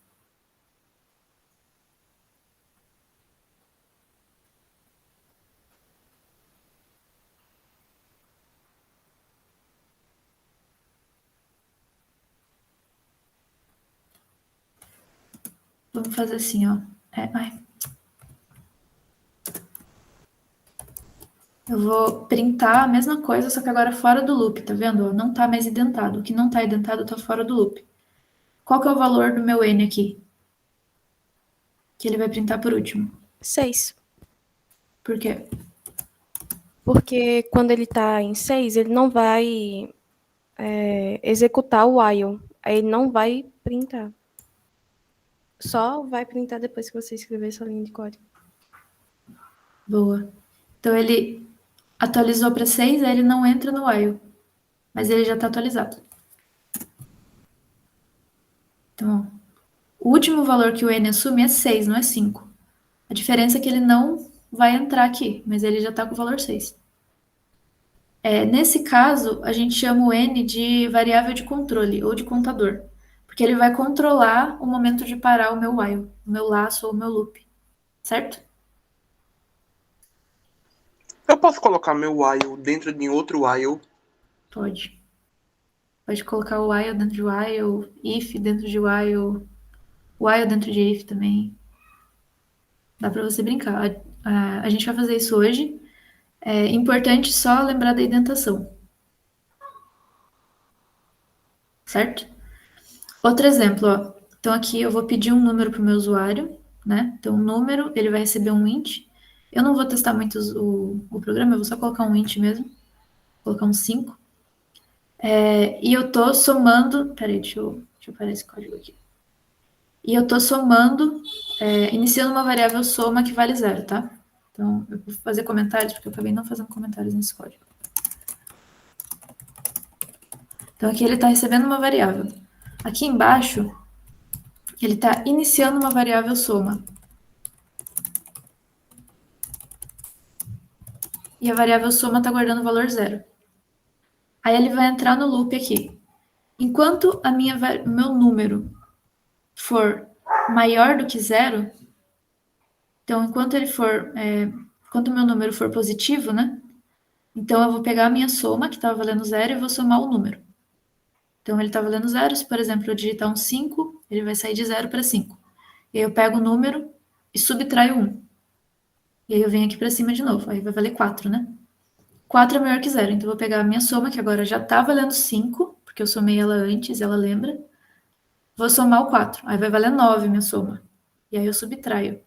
Vamos fazer assim, ó. Eu vou printar a mesma coisa, só que agora fora do loop, tá vendo? Não tá mais identado. O que não tá identado tá fora do loop. Qual que é o valor do meu n aqui? Que ele vai printar por último. 6. Por quê? Porque quando ele está em 6, ele não vai executar o while. Aí ele não vai printar. Só vai printar depois que você escrever essa linha de código. Boa. Então ele atualizou para 6, aí ele não entra no while. Mas ele já está atualizado. Então, ó, o último valor que o n assume é 6, não é 5. A diferença é que ele não vai entrar aqui, mas ele já está com o valor 6. Nesse caso, a gente chama o n de variável de controle ou de contador, porque ele vai controlar o momento de parar o meu while, o meu laço ou o meu loop, certo? Eu posso colocar meu while dentro de outro while? Pode. Pode colocar o while dentro de while, if dentro de while dentro de if também. Dá para você brincar. A gente vai fazer isso hoje. É importante só lembrar da indentação. Certo? Outro exemplo, ó. Então aqui eu vou pedir um número para o meu usuário, né? Então o número, ele vai receber um int. Eu não vou testar muito o programa, eu vou só colocar um int mesmo. Vou colocar um 5. E eu tô somando... Peraí, deixa eu parar esse código aqui. E eu tô somando, iniciando uma variável soma que vale 0, tá? Então, eu vou fazer comentários, porque eu acabei não fazendo comentários nesse código. Então, aqui ele está recebendo uma variável. Aqui embaixo, ele está iniciando uma variável soma. E a variável soma está guardando o valor 0. Aí ele vai entrar no loop aqui. Enquanto o meu número for maior do que 0, então, enquanto o meu número for positivo, né? Então, eu vou pegar a minha soma, que estava valendo 0, e vou somar o número. Então, ele está valendo 0. Se, por exemplo, eu digitar um 5, ele vai sair de 0 para 5. E aí eu pego o número e subtraio 1. E aí eu venho aqui para cima de novo. Aí vai valer 4, né? 4 é maior que 0. Então, eu vou pegar a minha soma, que agora já está valendo 5, porque eu somei ela antes, ela lembra. Vou somar o 4. Aí vai valer 9 minha soma. E aí eu subtraio.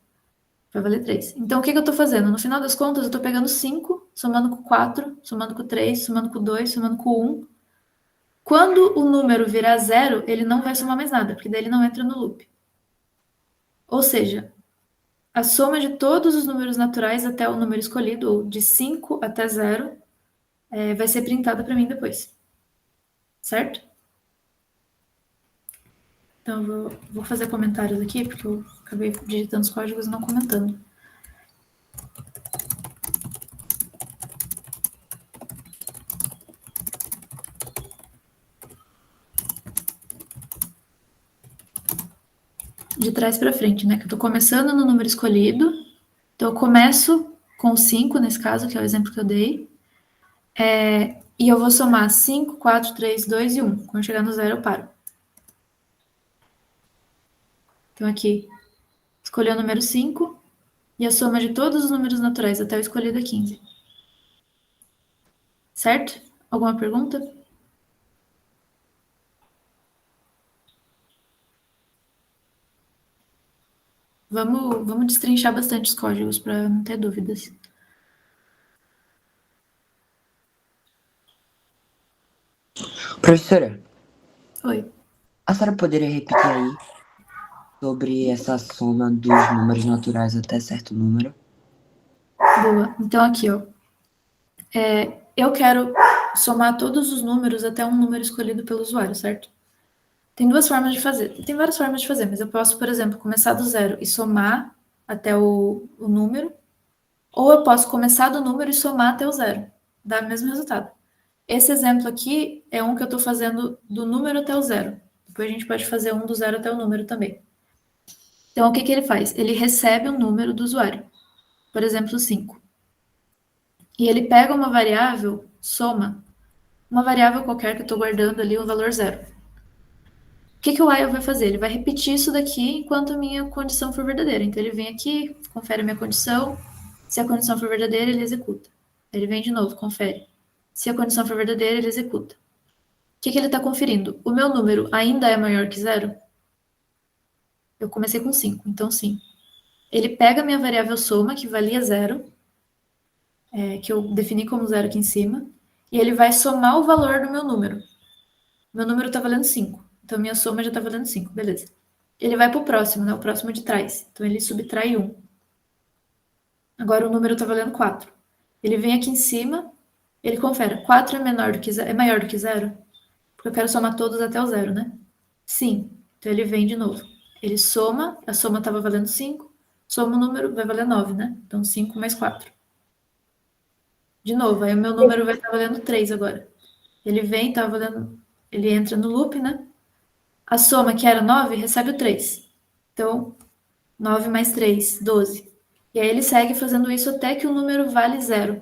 Vai valer 3. Então, o que eu estou fazendo? No final das contas, eu estou pegando 5, somando com 4, somando com 3, somando com 2, somando com 1. Quando o número virar 0, ele não vai somar mais nada, porque daí ele não entra no loop. Ou seja, a soma de todos os números naturais até o número escolhido, ou de 5 até 0, vai ser printada para mim depois. Certo? Então, eu vou fazer comentários aqui, porque eu acabei digitando os códigos e não comentando. de trás para frente, né? Que eu tô começando no número escolhido. Então, eu começo com 5, nesse caso, que é o exemplo que eu dei. E eu vou somar 5, 4, 3, 2 e 1. Quando chegar no 0, eu paro. Então, aqui, escolhi o número 5 e a soma de todos os números naturais até o escolhido é 15. Certo? Alguma pergunta? Vamos destrinchar bastante os códigos para não ter dúvidas. Professora, Oi. a senhora poderia repetir aí sobre essa soma dos números naturais até certo número? Boa. Então, aqui, ó. Eu quero somar todos os números até um número escolhido pelo usuário, certo? Tem duas formas de fazer. Tem várias formas de fazer, mas eu posso, por exemplo, começar do 0 e somar até o número. Ou eu posso começar do número e somar até o 0. Dá o mesmo resultado. Esse exemplo aqui é um que eu estou fazendo do número até o 0. Depois a gente pode fazer um do 0 até o número também. Então, o que ele faz? Ele recebe um número do usuário. Por exemplo, 5. E ele pega uma variável, soma, uma variável qualquer que eu estou guardando ali, o valor 0. O que o while vai fazer? Ele vai repetir isso daqui enquanto a minha condição for verdadeira. Então, ele vem aqui, confere a minha condição. Se a condição for verdadeira, ele executa. Ele vem de novo, confere. Se a condição for verdadeira, ele executa. O que ele está conferindo? O meu número ainda é maior que 0? Eu comecei com 5, então sim. Ele pega a minha variável soma, que valia 0, que eu defini como 0 aqui em cima, e ele vai somar o valor do meu número. Meu número está valendo 5, então minha soma já está valendo 5, beleza. Ele vai para o próximo, né? O próximo de trás. Então ele subtrai 1. Agora o número está valendo 4. Ele vem aqui em cima, ele confere. 4 é maior do que 0? Porque eu quero somar todos até o 0, né? Sim. Então ele vem de novo. Ele soma, a soma estava valendo 5, soma o número, vai valer 9, né? Então 5 mais 4. De novo, aí o meu número vai estar valendo 3 agora. Ele vem, tá valendo, ele entra no loop, né? A soma, que era 9, recebe o 3. Então, 9 mais 3, 12. E aí ele segue fazendo isso até que o número vale 0.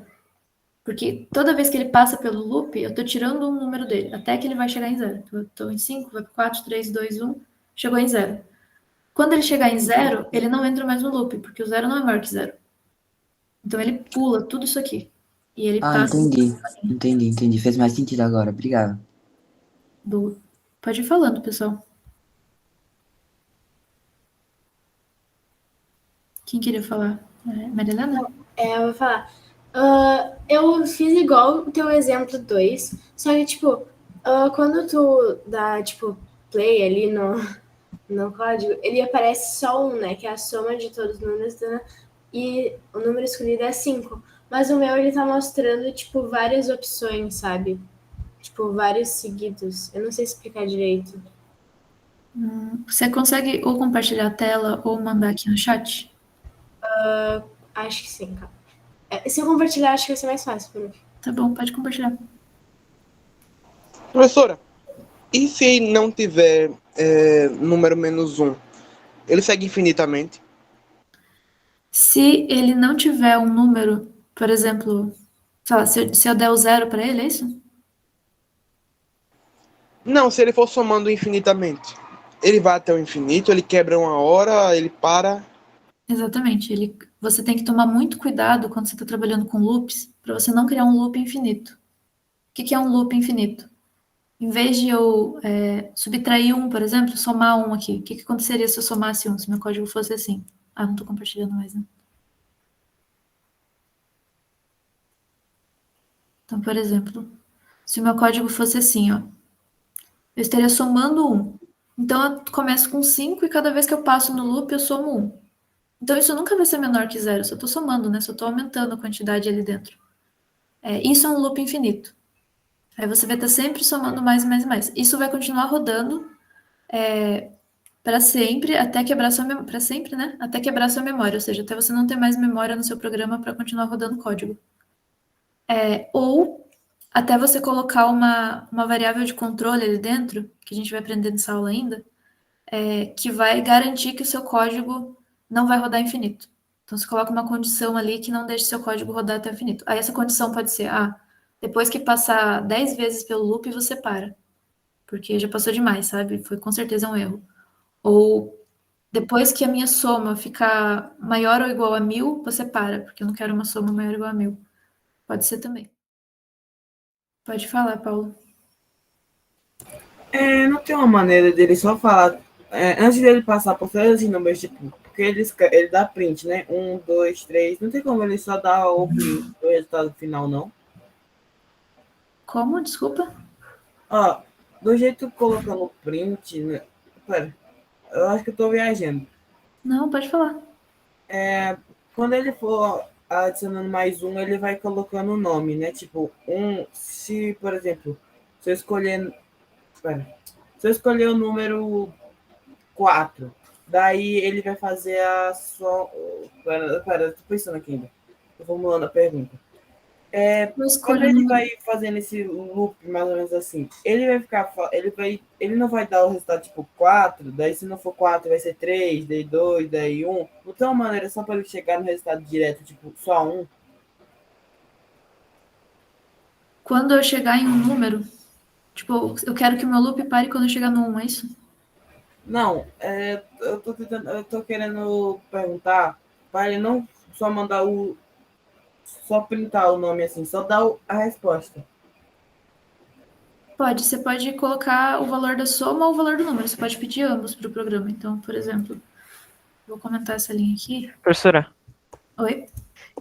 Porque toda vez que ele passa pelo loop, eu estou tirando um número dele, até que ele vai chegar em 0. Então, eu estou em 5, vai para 4, 3, 2, 1, chegou em 0. Quando ele chegar em 0, ele não entra mais no loop, porque o 0 não é maior que 0. Então ele pula tudo isso aqui. E ele passa... Entendi. Fez mais sentido agora. Obrigado. Boa. Pode ir falando, pessoal. Quem queria falar? Marilena? Eu vou falar. Eu fiz igual o teu exemplo 2, só que, tipo, quando tu dá, tipo, play ali no código, ele aparece só 1, né? Que é a soma de todos os números, né? E o número escolhido é 5. Mas o meu, ele tá mostrando, tipo, várias opções, sabe? Tipo, vários seguidos. Eu não sei explicar direito. Você consegue ou compartilhar a tela ou mandar aqui no chat? Acho que sim, cara. Se eu compartilhar, acho que vai ser mais fácil pra mim. Tá bom, pode compartilhar. Professora, e se não tiver número menos 1? Ele segue infinitamente? Se ele não tiver um número, por exemplo, sei lá, se eu der o 0 para ele, é isso? Não, se ele for somando infinitamente. Ele vai até o infinito, ele quebra uma hora, ele para. Exatamente. Você tem que tomar muito cuidado quando você está trabalhando com loops, para você não criar um loop infinito. O que é um loop infinito? Em vez de eu subtrair 1, por exemplo, somar 1 aqui, o que aconteceria se eu somasse 1, se meu código fosse assim? Ah, não estou compartilhando mais, né? Então, por exemplo, se o meu código fosse assim, ó, eu estaria somando 1. Então, eu começo com 5 e cada vez que eu passo no loop, eu somo 1. Então, isso nunca vai ser menor que 0, só estou somando, né? Só estou aumentando a quantidade ali dentro. Isso é um loop infinito. Aí você vai estar sempre somando mais e mais e mais. Isso vai continuar rodando para sempre, até quebrar sua memória. Para sempre, né? Até quebrar sua memória, ou seja, até você não ter mais memória no seu programa para continuar rodando código. Ou até você colocar uma variável de controle ali dentro, que a gente vai aprender nessa aula ainda, que vai garantir que o seu código não vai rodar infinito. Então, você coloca uma condição ali que não deixe seu código rodar até o infinito. Aí, essa condição pode ser, depois que passar 10 vezes pelo loop, você para. Porque já passou demais, sabe? Foi com certeza um erro. Ou, depois que a minha soma ficar maior ou igual a 1000, você para, porque eu não quero uma soma maior ou igual a 1000. Pode ser também. Pode falar, Paulo. Não tem uma maneira dele só falar, antes dele passar por todos esses números, tipo, porque ele dá print, né? 1, 2, 3. Não tem como ele só dar o print do resultado final, não? Como? Desculpa? Ó, do jeito colocando print, né? Pera, eu acho que eu tô viajando. Não, pode falar. Quando ele for adicionando mais um, ele vai colocando o nome, né? Tipo, se, por exemplo, se eu escolher o número 4, daí ele vai fazer a só. Pera, tô pensando aqui ainda. Tô formulando a pergunta. Quando ele vai fazendo esse loop, mais ou menos assim, ele vai ficar. Ele não vai dar o resultado tipo 4, daí se não for 4 vai ser 3, daí 2, daí 1. Não tem uma maneira só para ele chegar no resultado direto, tipo, só 1. Quando eu chegar em um número, tipo, eu quero que o meu loop pare quando eu chegar no 1, é isso? Não, eu tô querendo perguntar para ele não só mandar só printar o nome assim, só dar a resposta. Você pode colocar o valor da soma ou o valor do número, você pode pedir ambos para o programa. Então, por exemplo, vou comentar essa linha aqui. Professora. Oi?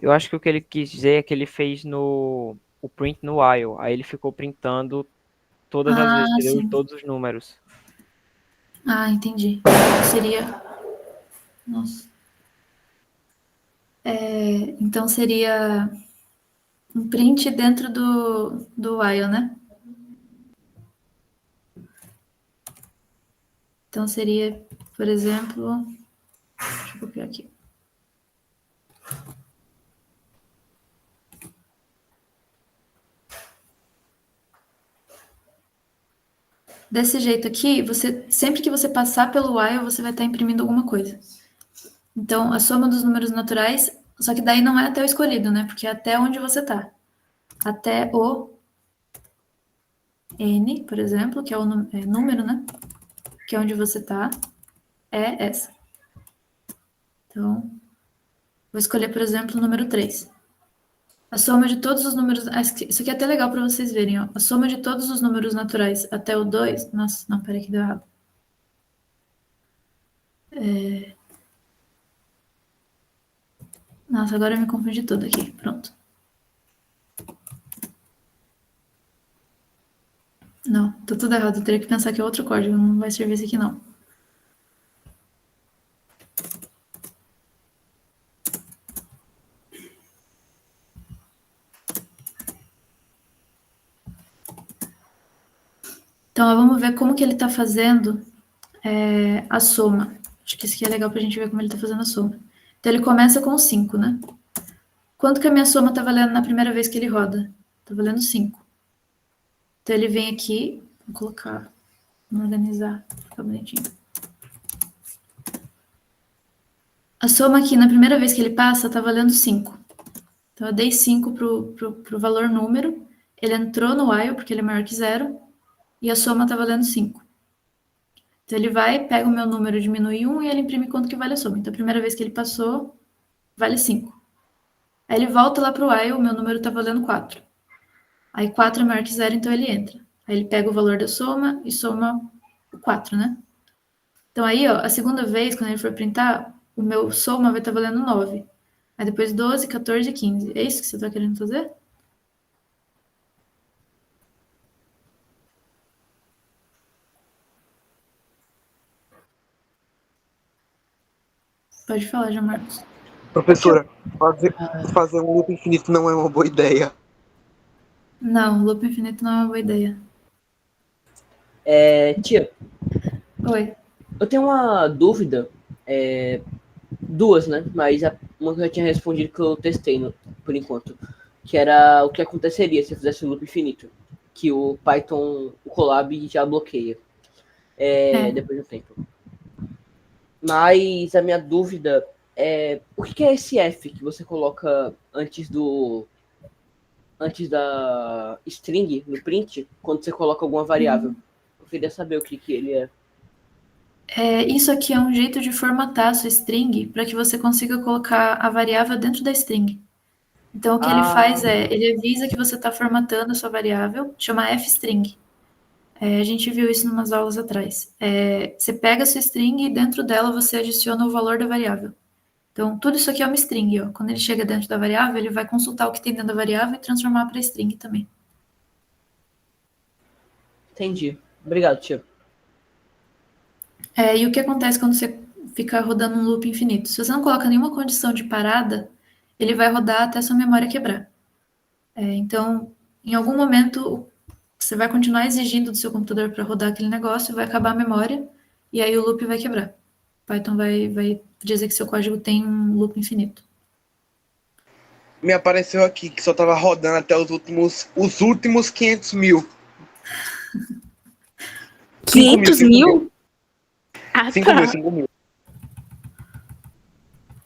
Eu acho que o que ele quis dizer é que ele fez o print no while, aí ele ficou printando todas as vezes, entendeu? Sim. Todos os números. Entendi. Seria... Nossa. Então, seria um print dentro do while, né? Então, seria, por exemplo... Deixa eu copiar aqui. Desse jeito aqui, sempre que você passar pelo while, você vai estar imprimindo alguma coisa. Então, a soma dos números naturais, só que daí não é até o escolhido, né? Porque é até onde você está. Até o n, por exemplo, que é o número, né? Que é onde você está, é essa. Então, vou escolher, por exemplo, o número 3. A soma de todos os números... Isso aqui é até legal para vocês verem, ó. A soma de todos os números naturais até o 2... Nossa, não, peraí que deu errado. Nossa, agora eu me confundi tudo aqui. Pronto. Não, tá tudo errado. Eu teria que pensar que é outro código. Não vai servir esse aqui, não. Então, vamos ver como que ele está fazendo a soma. Acho que isso aqui é legal para a gente ver como ele está fazendo a soma. Então, ele começa com 5, né? Quanto que a minha soma está valendo na primeira vez que ele roda? Está valendo 5. Então, ele vem aqui, vou colocar, vou organizar, fica bonitinho. A soma aqui, na primeira vez que ele passa, está valendo 5. Então, eu dei 5 pro valor número, ele entrou no while, porque ele é maior que 0, e a soma está valendo 5. Então, ele vai, pega o meu número, diminui 1 e ele imprime quanto que vale a soma. Então, a primeira vez que ele passou, vale 5. Aí ele volta lá para o while, o meu número está valendo 4. Aí 4 é maior que 0, então ele entra. Aí ele pega o valor da soma e soma o 4, né? Então aí, ó, a segunda vez, quando ele for printar, o meu soma vai estar valendo 9. Aí depois 12, 14 e 15. É isso que você está querendo fazer? Pode falar, João Marcos. Professora, fazer um loop infinito não é uma boa ideia. Não, loop infinito não é uma boa ideia. Tia. Oi. Eu tenho uma dúvida, duas, né? Mas uma que eu já tinha respondido que eu testei por enquanto, que era o que aconteceria se eu fizesse um loop infinito, que o Python, o Colab já bloqueia depois do tempo. Mas a minha dúvida é o que é esse F que você coloca antes da string no print, quando você coloca alguma variável? Eu queria saber o que ele é. Isso aqui é um jeito de formatar a sua string para que você consiga colocar a variável dentro da string. Então, o que ele faz ele avisa que você está formatando a sua variável, chama fstring. A gente viu isso em umas aulas atrás. Você pega a sua string e dentro dela você adiciona o valor da variável. Então, tudo isso aqui é uma string. Ó. Quando ele chega dentro da variável, ele vai consultar o que tem dentro da variável e transformar para string também. Entendi. Obrigado, tia. E o que acontece quando você fica rodando um loop infinito? Se você não coloca nenhuma condição de parada, ele vai rodar até a sua memória quebrar. Então, em algum momento, você vai continuar exigindo do seu computador para rodar aquele negócio, vai acabar a memória, e aí o loop vai quebrar. Python vai dizer que seu código tem um loop infinito. Me apareceu aqui que só tava rodando até os últimos 500 mil. 500 mil? Ah, 5 mil.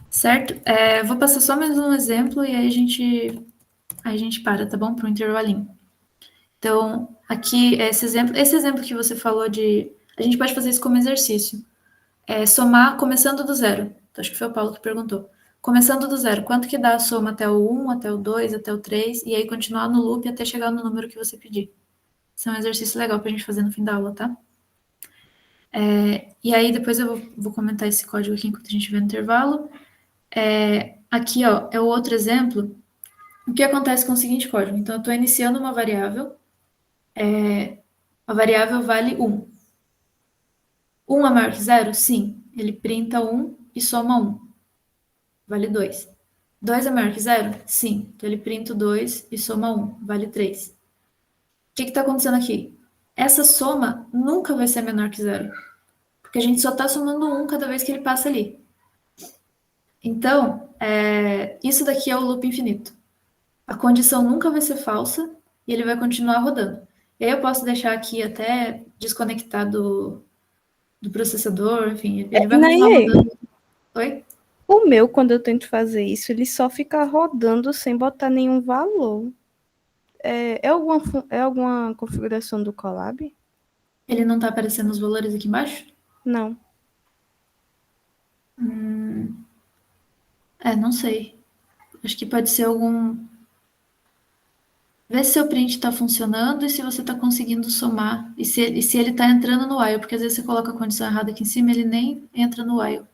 Certo? Vou passar só mais um exemplo e aí a gente para, tá bom? Para um intervalinho. Então, aqui, esse exemplo que você falou a gente pode fazer isso como exercício. Somar começando do zero. Então, acho que foi o Paulo que perguntou. Começando do zero, quanto que dá a soma até o 1, até o 2, até o 3, e aí continuar no loop até chegar no número que você pedir. Esse é um exercício legal pra gente fazer no fim da aula, tá? E aí, depois eu vou comentar esse código aqui enquanto a gente vê no intervalo. Aqui, ó, é o outro exemplo. O que acontece com o seguinte código? Então, eu estou iniciando uma variável. A variável vale 1. 1 é maior que 0? Sim. Ele printa 1 e soma 1. Vale 2. 2 é maior que 0? Sim. Então, ele printa o 2 e soma 1. Vale 3. O que está acontecendo aqui? Essa soma nunca vai ser menor que 0. Porque a gente só está somando 1 cada vez que ele passa ali. Então, isso daqui é o loop infinito. A condição nunca vai ser falsa e ele vai continuar rodando. E aí eu posso deixar aqui até desconectar do processador, enfim, ele vai continuar rodando. Oi? O meu, quando eu tento fazer isso, ele só fica rodando sem botar nenhum valor. É alguma configuração do Colab? Ele não está aparecendo os valores aqui embaixo? Não. Não sei. Acho que pode ser algum... Vê se seu print está funcionando e se você está conseguindo somar. E se ele está entrando no while, porque às vezes você coloca a condição errada aqui em cima, ele nem entra no while.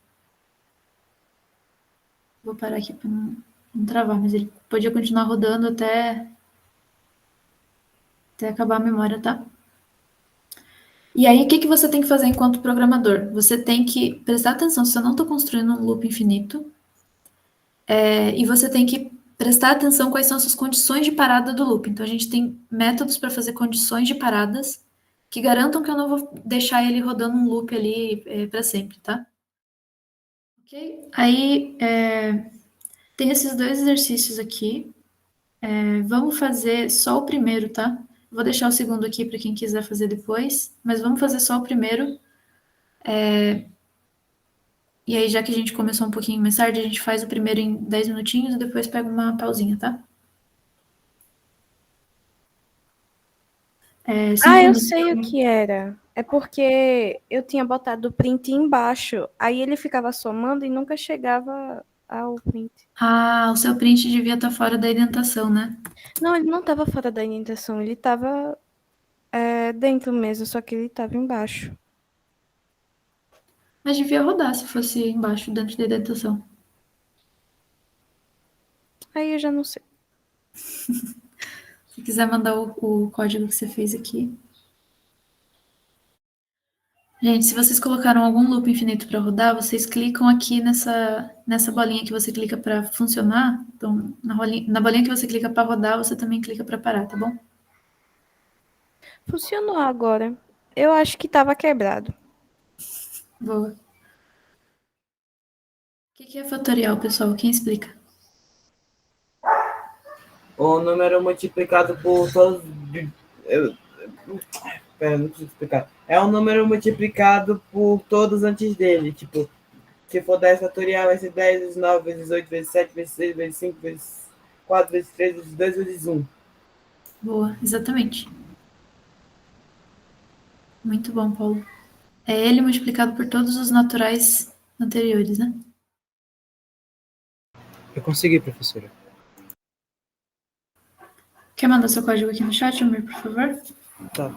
Vou parar aqui para não travar, mas ele podia continuar rodando até acabar a memória, tá? E aí, o que você tem que fazer enquanto programador? Você tem que prestar atenção se você não está construindo um loop infinito, e você tem que prestar atenção quais são as suas condições de parada do loop. Então, a gente tem métodos para fazer condições de paradas que garantam que eu não vou deixar ele rodando um loop ali para sempre, tá? Ok? Aí, tem esses dois exercícios aqui. Vamos fazer só o primeiro, tá? Vou deixar o segundo aqui para quem quiser fazer depois, mas vamos fazer só o primeiro. E aí, já que a gente começou um pouquinho mais tarde, a gente faz o primeiro em 10 minutinhos e depois pega uma pausinha, tá? Eu sei o que era. É porque eu tinha botado o print embaixo, aí ele ficava somando e nunca chegava ao print. O seu print devia estar fora da indentação, né? Não, ele não estava fora da indentação, ele estava dentro mesmo, só que ele estava embaixo. Mas devia rodar se fosse embaixo, dentro da indentação. Aí eu já não sei. Se quiser mandar o código que você fez aqui. Gente, se vocês colocaram algum loop infinito para rodar, vocês clicam aqui nessa bolinha que você clica para funcionar. Então, na bolinha que você clica para rodar, você também clica para parar, tá bom? Funcionou agora. Eu acho que estava quebrado. Boa. O que é fatorial, pessoal? Quem explica? O número multiplicado por todos... não preciso explicar. É um número multiplicado por todos antes dele. Tipo, Se for 10 fatorial, vai ser 10 vezes 9, vezes 8, vezes 7, vezes 6, vezes 5, vezes 4, vezes 3, vezes 2, vezes 1. Boa, exatamente. Muito bom, Paulo. É ele multiplicado por todos os naturais anteriores, né? Eu consegui, professora. Quer mandar seu código aqui no chat, Amir, por favor? Tá.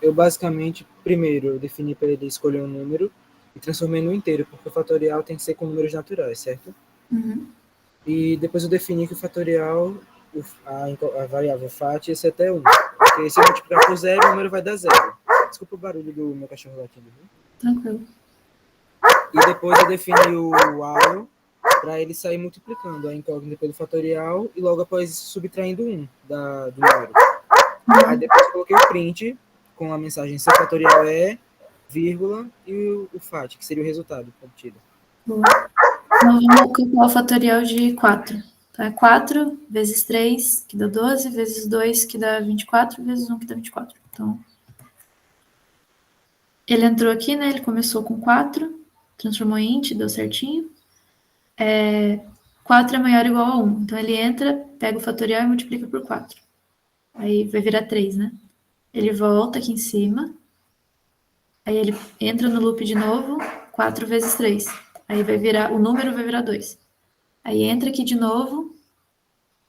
Eu basicamente, primeiro, eu defini para ele escolher um número e transformei no inteiro, porque o fatorial tem que ser com números naturais, certo? Uhum. E depois eu defini que o fatorial, a variável fat, ia ser até 1. Porque se eu multiplicar por 0, o número vai dar 0. Desculpa o barulho do meu cachorro latindo, viu? Tranquilo. E depois eu defini o while para ele sair multiplicando a incógnita pelo fatorial e logo após isso subtraindo 1 do número. Aí depois eu coloquei o print com a mensagem seu fatorial é, vírgula, e o fat, que seria o resultado obtido. Boa. Então, vamos calcular o fatorial de 4. Então, é 4 vezes 3, que dá 12, vezes 2, que dá 24, vezes 1, que dá 24. Então, ele entrou aqui, né? Ele começou com 4, transformou em int, deu certinho. 4 é maior ou igual a 1. Então, ele entra, pega o fatorial e multiplica por 4. Aí vai virar 3, né? Ele volta aqui em cima. Aí ele entra no loop de novo, 4 vezes 3. Aí vai virar, o número vai virar 2. Aí entra aqui de novo.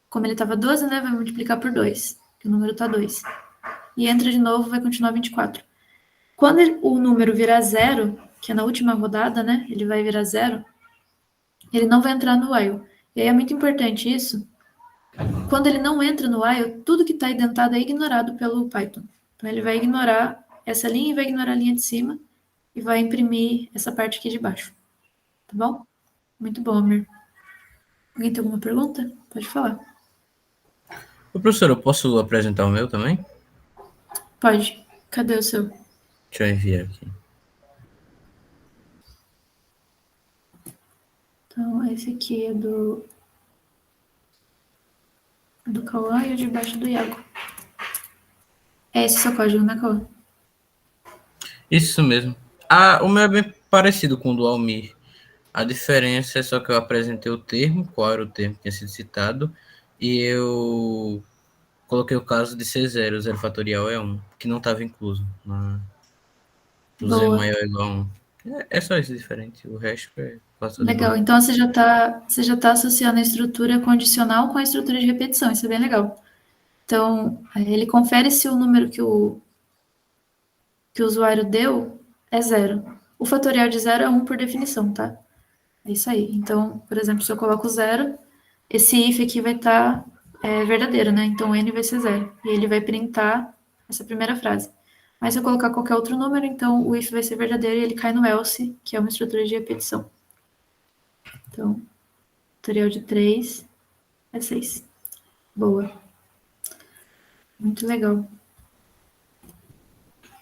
Como ele estava 12, né? Vai multiplicar por 2, que o número está 2. E entra de novo, vai continuar 24. Quando o número virar 0, que é na última rodada, né? Ele vai virar 0, ele não vai entrar no while. E aí é muito importante isso. Quando ele não entra no while, tudo que está indentado é ignorado pelo Python. Então ele vai ignorar essa linha e vai ignorar a linha de cima e vai imprimir essa parte aqui de baixo. Tá bom? Muito bom, Amir. Alguém tem alguma pergunta? Pode falar. Ô, professor, eu posso apresentar o meu também? Pode. Cadê o seu? Deixa eu enviar aqui. Então, esse aqui é do Cauã e o de baixo do Iago. É esse o seu código, né, Cauã? Isso mesmo. O meu é bem parecido com o do Almir. A diferença é só que eu apresentei o termo, qual era o termo que tinha sido citado, e eu coloquei o caso de ser 0, o 0 fatorial é 1, que não estava incluso. Do Z maior ou igual a 1. É só isso diferente, o resto é quase tudo Legal, igual. então você já tá associando a estrutura condicional com a estrutura de repetição, isso é bem legal. Então, ele confere se o número que o usuário deu é 0. O fatorial de 0 é 1 por definição, tá? É isso aí. Então, por exemplo, se eu coloco 0, esse if aqui vai estar verdadeiro, né? Então, n vai ser 0. E ele vai printar essa primeira frase. Mas se eu colocar qualquer outro número, então o if vai ser verdadeiro e ele cai no else, que é uma estrutura de repetição. Então, fatorial de 3 é 6. Boa. Muito legal.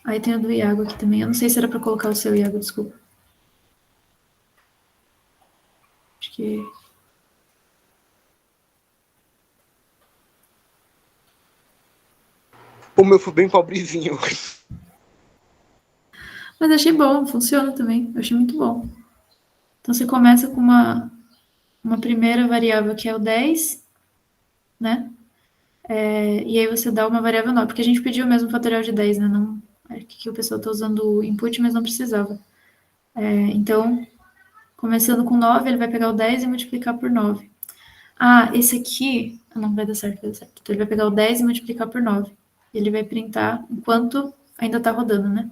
Aí tem o do Iago aqui também. Eu não sei se era para colocar o seu, Iago, desculpa. Acho que... O meu foi bem pobrezinho. Mas achei bom, funciona também. Eu achei muito bom. Então, você começa com uma primeira variável que é o 10, né? E aí você dá uma variável nova, porque a gente pediu mesmo fatorial de 10, né? Não, que o pessoal está usando o input, mas não precisava. Então, começando com 9, ele vai pegar o 10 e multiplicar por 9. Esse aqui... não, vai dar certo, vai dar certo. Então, ele vai pegar o 10 e multiplicar por 9. Ele vai printar enquanto ainda está rodando, né?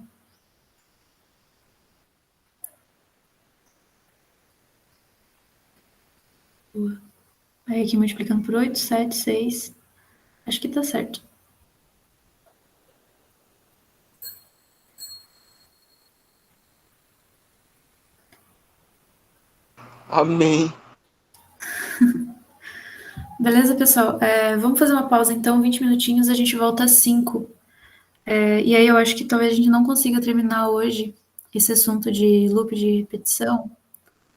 Boa. Aí aqui multiplicando por 8, 7, 6. Acho que tá certo. Amém. Beleza, pessoal? Vamos fazer uma pausa, então, 20 minutinhos, a gente volta às 5. E aí eu acho que talvez a gente não consiga terminar hoje esse assunto de loop de repetição,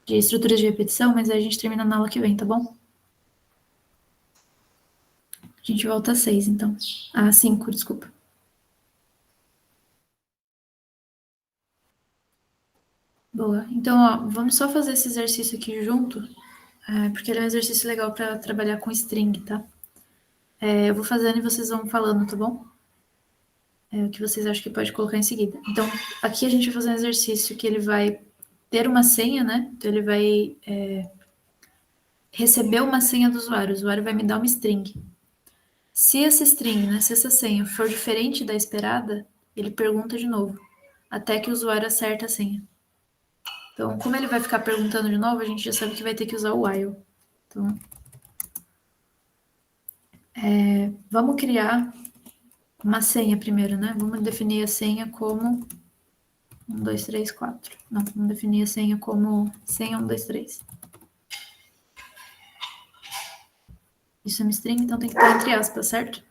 de estruturas de repetição, mas aí a gente termina na aula que vem, tá bom? A gente volta às 6, então. 5, desculpa. Boa. Então, ó, vamos só fazer esse exercício aqui junto, porque ele é um exercício legal para trabalhar com string, tá? Eu vou fazendo e vocês vão falando, tá bom? O que vocês acham que pode colocar em seguida. Então, aqui a gente vai fazer um exercício que ele vai ter uma senha, né? Então, ele vai receber uma senha do usuário. O usuário vai me dar uma string. Se essa string, né, se essa senha for diferente da esperada, ele pergunta de novo, até que o usuário acerta a senha. Então, como ele vai ficar perguntando de novo, a gente já sabe que vai ter que usar o while. Então, vamos criar uma senha primeiro, né? Vamos definir a senha como 1, 2, 3, 4. Não, vamos definir a senha como senha 1, 2, 3. Isso é uma string, então tem que estar entre aspas, certo?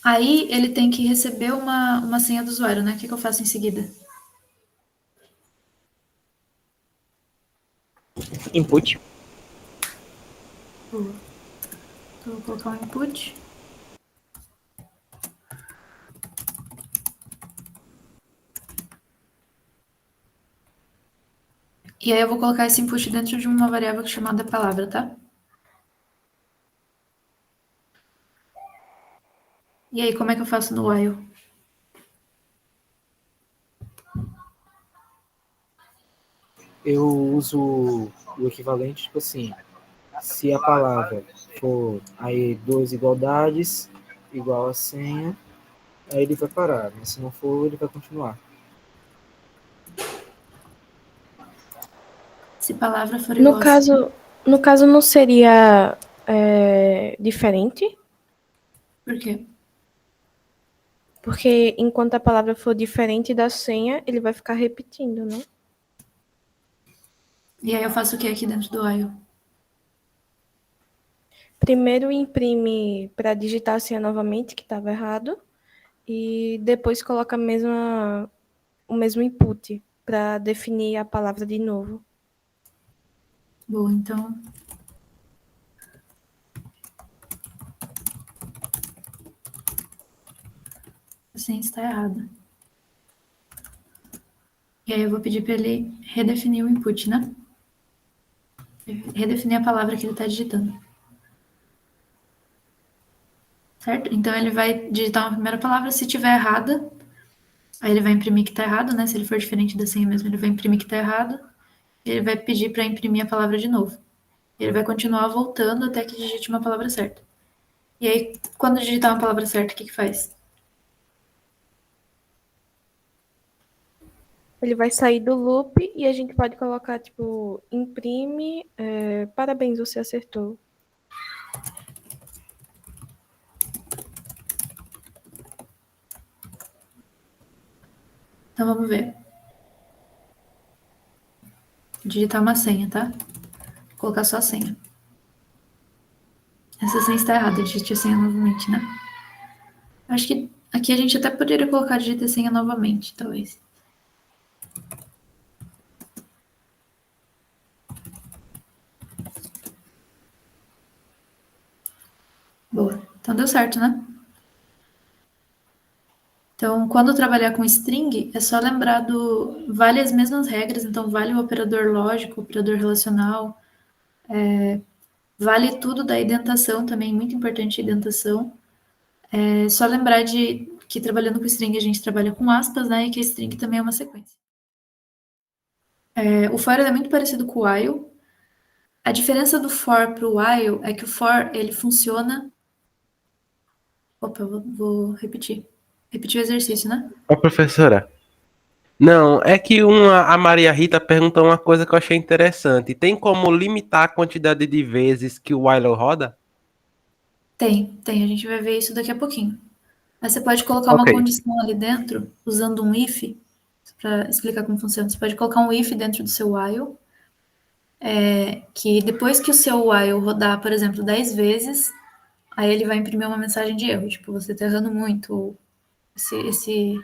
Aí ele tem que receber uma senha do usuário, né? O que eu faço em seguida? Input. Então, eu vou colocar um input. E aí eu vou colocar esse input dentro de uma variável chamada palavra, tá? E aí, como é que eu faço no while? Eu uso o equivalente, tipo assim, se a palavra for aí duas igualdades, igual a senha, aí ele vai parar, mas se não for, ele vai continuar. Se palavra for igual No caso não seria diferente? Por quê? Porque enquanto a palavra for diferente da senha, ele vai ficar repetindo, não? E aí eu faço o que aqui dentro do while? Primeiro imprime para digitar a senha novamente, que estava errado, e depois coloca o mesmo input para definir a palavra de novo. Boa, então... A senha está errada. E aí eu vou pedir para ele redefinir o input, né? Redefinir a palavra que ele está digitando. Certo? Então ele vai digitar uma primeira palavra, se tiver errada, aí ele vai imprimir que está errado, né? Se ele for diferente da senha mesmo, ele vai imprimir que está errado. E ele vai pedir para imprimir a palavra de novo. Ele vai continuar voltando até que digite uma palavra certa. E aí, quando digitar uma palavra certa, o que faz? Ele vai sair do loop e a gente pode colocar, tipo, imprime, parabéns, você acertou. Então, vamos ver. Digitar uma senha, tá? Vou colocar só a senha. Essa senha está errada, digite a senha novamente, né? Acho que aqui a gente até poderia colocar digite a senha novamente, talvez. Boa. Então deu certo, né? Então, quando trabalhar com string, é só lembrar vale as mesmas regras, então vale o operador lógico, o operador relacional, vale tudo da indentação também, muito importante a indentação. É só lembrar que trabalhando com string a gente trabalha com aspas, né, e que a string também é uma sequência. O for é muito parecido com o while. A diferença do for para o while é que o for, ele funciona... Opa, eu vou repetir. Repetir o exercício, né? Ô, professora. Não, é que a Maria Rita perguntou uma coisa que eu achei interessante. Tem como limitar a quantidade de vezes que o while roda? Tem. A gente vai ver isso daqui a pouquinho. Mas você pode colocar uma condição ali dentro, usando um if, para explicar como funciona. Você pode colocar um if dentro do seu while, que depois que o seu while rodar, por exemplo, 10 vezes, aí ele vai imprimir uma mensagem de erro, tipo, você tá errando muito, ou esse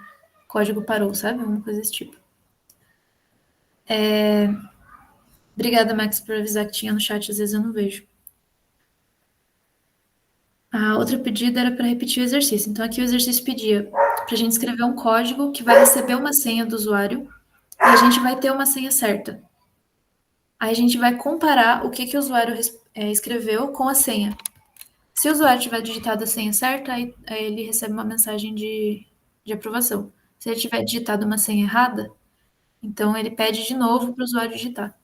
código parou, sabe? Uma coisa desse tipo. Obrigada, Max, por avisar que tinha no chat, às vezes eu não vejo. A outra pedida era para repetir o exercício. Então, aqui o exercício pedia para a gente escrever um código que vai receber uma senha do usuário e a gente vai ter uma senha certa. Aí a gente vai comparar o que o usuário escreveu com a senha. Se o usuário tiver digitado a senha certa, aí ele recebe uma mensagem de aprovação. Se ele tiver digitado uma senha errada, então ele pede de novo para o usuário digitar.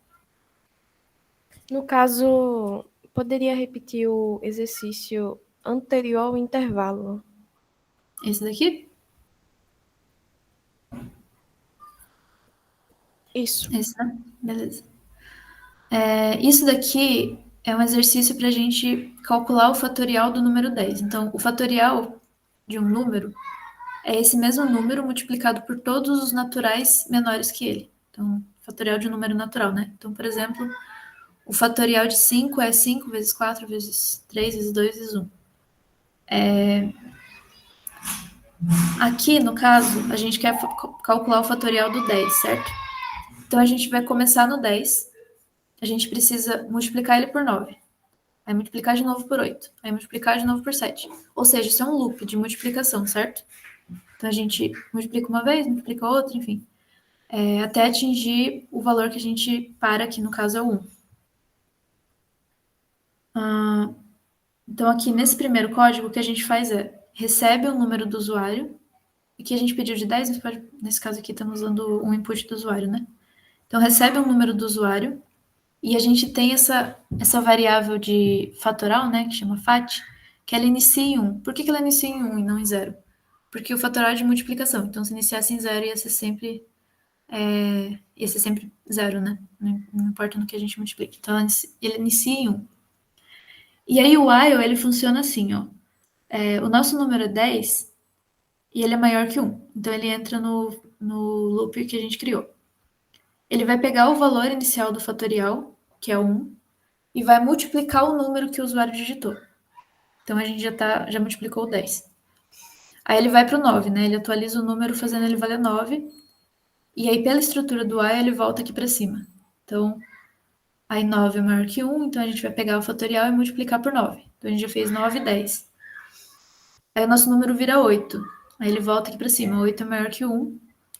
No caso, poderia repetir o exercício anterior ao intervalo? Esse daqui? Isso. Esse, né? Beleza. Isso daqui é um exercício para a gente calcular o fatorial do número 10. Então, o fatorial de um número é esse mesmo número multiplicado por todos os naturais menores que ele. Então, fatorial de um número natural, né? Então, por exemplo, o fatorial de 5 é 5 vezes 4 vezes 3 vezes 2 vezes 1. Aqui, no caso, a gente quer calcular o fatorial do 10, certo? Então, a gente vai começar no 10. A gente precisa multiplicar ele por 9. Aí multiplicar de novo por 8. Aí multiplicar de novo por 7. Ou seja, isso é um loop de multiplicação, certo? Então, a gente multiplica uma vez, multiplica outra, enfim. Até atingir o valor que a gente para, que no caso é o 1. Então, aqui nesse primeiro código, o que a gente faz é recebe o número do usuário. Aqui a gente pediu de 10, mas nesse caso aqui estamos usando um input do usuário, né? Então, recebe o número do usuário. E a gente tem essa variável de fatoral, né, que chama fat, que ela inicia em 1. Por que ela inicia em 1 e não em 0? Porque o fatoral é de multiplicação. Então, se iniciasse em 0, ia ser sempre 0, né? Não importa no que a gente multiplique. Então, ele inicia em 1. E aí, o while, ele funciona assim, ó. O nosso número é 10 e ele é maior que 1. Então, ele entra no loop que a gente criou. Ele vai pegar o valor inicial do fatorial, que é 1, e vai multiplicar o número que o usuário digitou. Então, a gente já multiplicou o 10. Aí ele vai para o 9, né? Ele atualiza o número fazendo ele valer 9. E aí, pela estrutura do while, ele volta aqui para cima. Então, aí 9 é maior que 1, então a gente vai pegar o fatorial e multiplicar por 9. Então, a gente já fez 9 e 10. Aí o nosso número vira 8. Aí ele volta aqui para cima. 8 é maior que 1.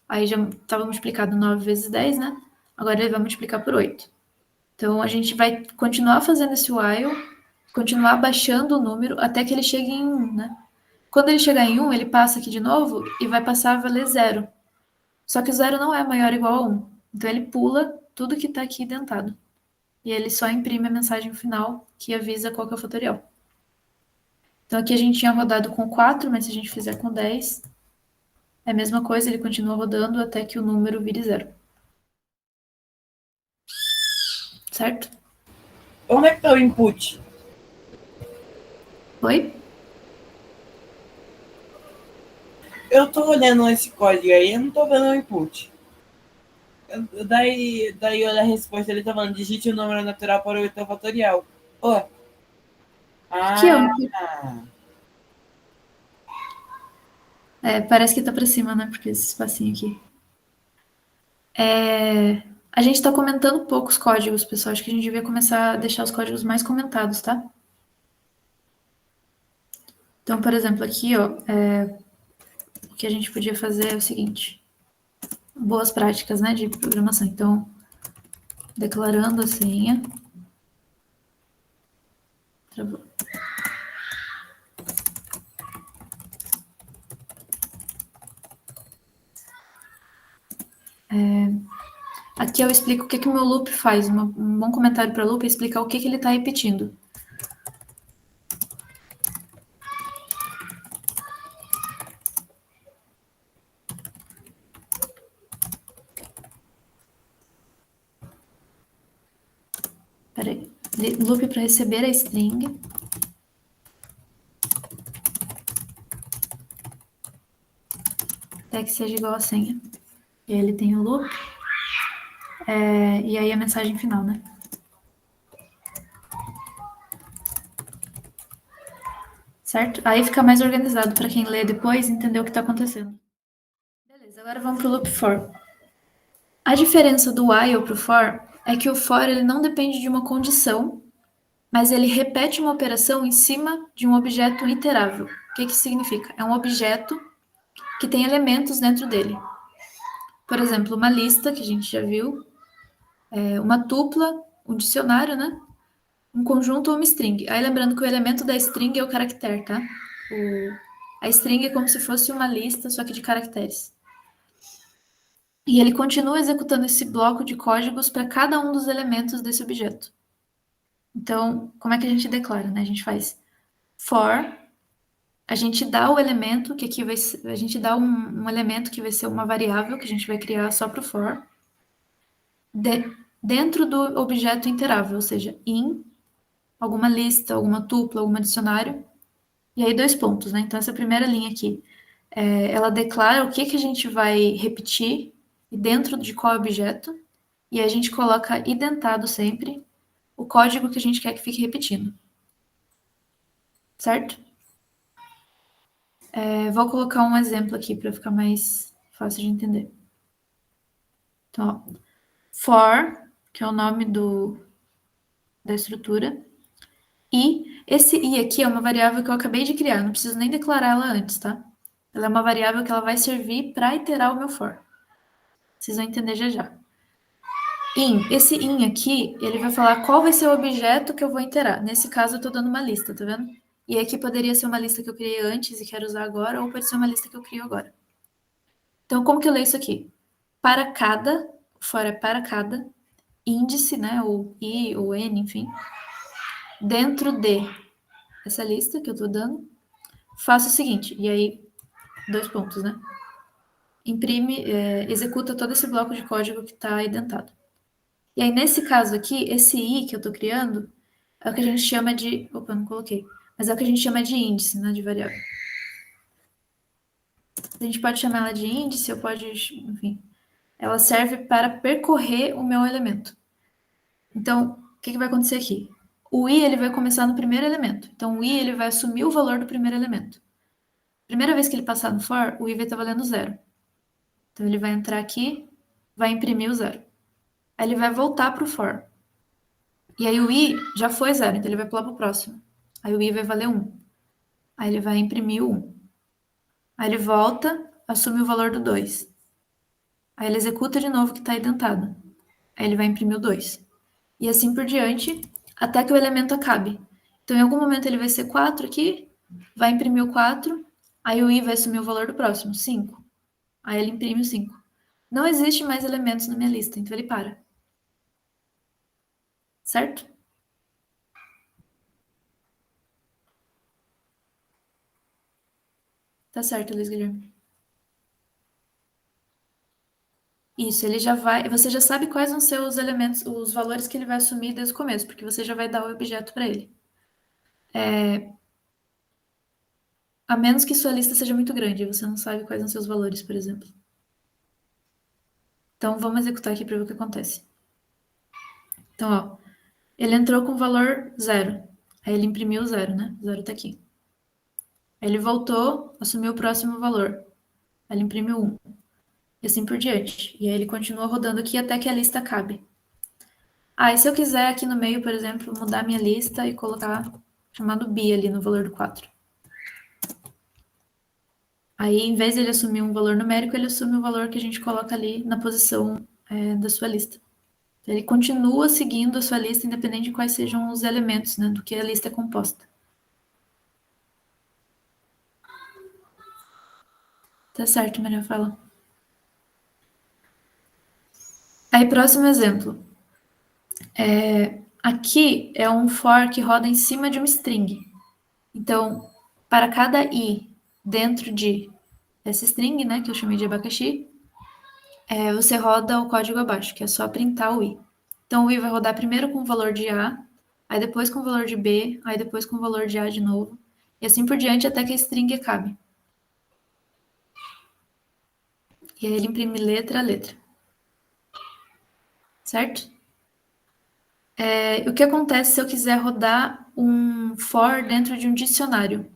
Aí já estava multiplicado 9 vezes 10, né? Agora ele vai multiplicar por 8. Então, a gente vai continuar fazendo esse while, continuar baixando o número até que ele chegue em 1, né? Quando ele chegar em 1, ele passa aqui de novo e vai passar a valer 0. Só que o 0 não é maior ou igual a 1. Então, ele pula tudo que está aqui identado. E ele só imprime a mensagem final que avisa qual que é o fatorial. Então, aqui a gente tinha rodado com 4, mas se a gente fizer com 10... é a mesma coisa, ele continua rodando até que o número vire 0. Certo? Onde é que tá o input? Oi? Eu tô olhando esse código aí, eu não tô vendo o input. Daí olha a resposta, ele tá falando, digite o número natural para o fatorial. Ué. Aqui, ó. Parece que tá para cima, né? Porque esse espacinho aqui. A gente tá comentando poucos códigos, pessoal. Acho que a gente devia começar a deixar os códigos mais comentados, tá? Então, por exemplo, aqui, ó, o que a gente podia fazer é o seguinte. Boas práticas, né, de programação. Então, declarando a senha. Travou. Aqui eu explico o que o meu loop faz. Um bom comentário para o loop é explicar o que ele está repetindo. Peraí. Loop para receber a string. Até que seja igual a senha. E aí ele tem o loop. E aí a mensagem final, né? Certo? Aí fica mais organizado para quem lê depois entender o que está acontecendo. Beleza, agora vamos para o loop for. A diferença do while para o for é que o for ele não depende de uma condição mas ele repete uma operação em cima de um objeto iterável. O que que significa? É um objeto que tem elementos dentro dele. Por exemplo, uma lista, que a gente já viu, uma tupla, um dicionário, né? Um conjunto ou uma string. Aí lembrando que o elemento da string é o caractere, tá? A string é como se fosse uma lista, só que de caracteres. E ele continua executando esse bloco de códigos para cada um dos elementos desse objeto. Então, como é que a gente declara, né? A gente faz for, a gente dá o elemento, que aqui vai ser, a gente dá um elemento que vai ser uma variável que a gente vai criar só para o for, dentro do objeto iterável, ou seja, in, alguma lista, alguma tupla, algum dicionário, e aí 2 pontos, né? Então, essa primeira linha aqui, ela declara o que a gente vai repetir e dentro de qual objeto, e a gente coloca identado sempre o código que a gente quer que fique repetindo. Certo? Vou colocar um exemplo aqui para ficar mais fácil de entender. Então, ó, for, que é o nome da estrutura, e esse i aqui é uma variável que eu acabei de criar, não preciso nem declarar ela antes, tá? Ela é uma variável que ela vai servir para iterar o meu for. Vocês vão entender já já. Esse in aqui, ele vai falar qual vai ser o objeto que eu vou iterar. Nesse caso, eu estou dando uma lista, tá vendo? E aqui poderia ser uma lista que eu criei antes e quero usar agora, ou pode ser uma lista que eu crio agora. Então, como que eu leio isso aqui? Para cada, fora para cada índice, né, ou i, ou n, enfim, dentro de essa lista que eu estou dando, faço o seguinte, e aí, 2 pontos, né? Imprime, executa todo esse bloco de código que está identado. E aí, nesse caso aqui, esse i que eu estou criando é o que a gente chama de... Opa, não coloquei. Mas é o que a gente chama de índice, né, de variável. A gente pode chamar ela de índice, ou pode... Enfim, ela serve para percorrer o meu elemento. Então, o que vai acontecer aqui? O i, ele vai começar no primeiro elemento. Então, o i, ele vai assumir o valor do primeiro elemento. Primeira vez que ele passar no for, o i vai estar valendo 0. Então, ele vai entrar aqui, vai imprimir o 0. Aí ele vai voltar para o for. E aí o i já foi 0, então ele vai pular para o próximo. Aí o i vai valer 1. Aí ele vai imprimir o 1. Aí ele volta, assume o valor do 2. Aí ele executa de novo o que está identado. Aí ele vai imprimir o 2. E assim por diante, até que o elemento acabe. Então, em algum momento ele vai ser 4 aqui, vai imprimir o 4, aí o i vai assumir o valor do próximo, 5. Aí ele imprime o 5. Não existe mais elementos na minha lista, então ele para. Certo? Tá certo, Luiz Guilherme. Isso, ele já vai. Você já sabe quais vão ser os elementos, os valores que ele vai assumir desde o começo, porque você já vai dar o objeto para ele. A menos que sua lista seja muito grande, você não sabe quais vão ser os valores, por exemplo. Então, vamos executar aqui para ver o que acontece. Então, ó, ele entrou com o valor 0. Aí ele imprimiu o 0, né? O 0 tá aqui. Aí ele voltou, assumiu o próximo valor. Aí ele imprimiu 1. E assim por diante. E aí ele continua rodando aqui até que a lista acabe. E se eu quiser aqui no meio, por exemplo, mudar minha lista e colocar chamado bi ali no valor do 4. Aí, em vez de ele assumir um valor numérico, ele assume o valor que a gente coloca ali na posição da sua lista. Então, ele continua seguindo a sua lista, independente de quais sejam os elementos, né, do que a lista é composta. Tá certo, Maria Fala. Aí, próximo exemplo. Aqui é um for que roda em cima de uma string. Então, para cada i dentro de essa string, né, que eu chamei de abacaxi, você roda o código abaixo, que é só printar o i. Então, o i vai rodar primeiro com o valor de A, aí depois com o valor de B, aí depois com o valor de A de novo, e assim por diante até que a string acabe. E aí ele imprime letra a letra. Certo? O que acontece se eu quiser rodar um for dentro de um dicionário?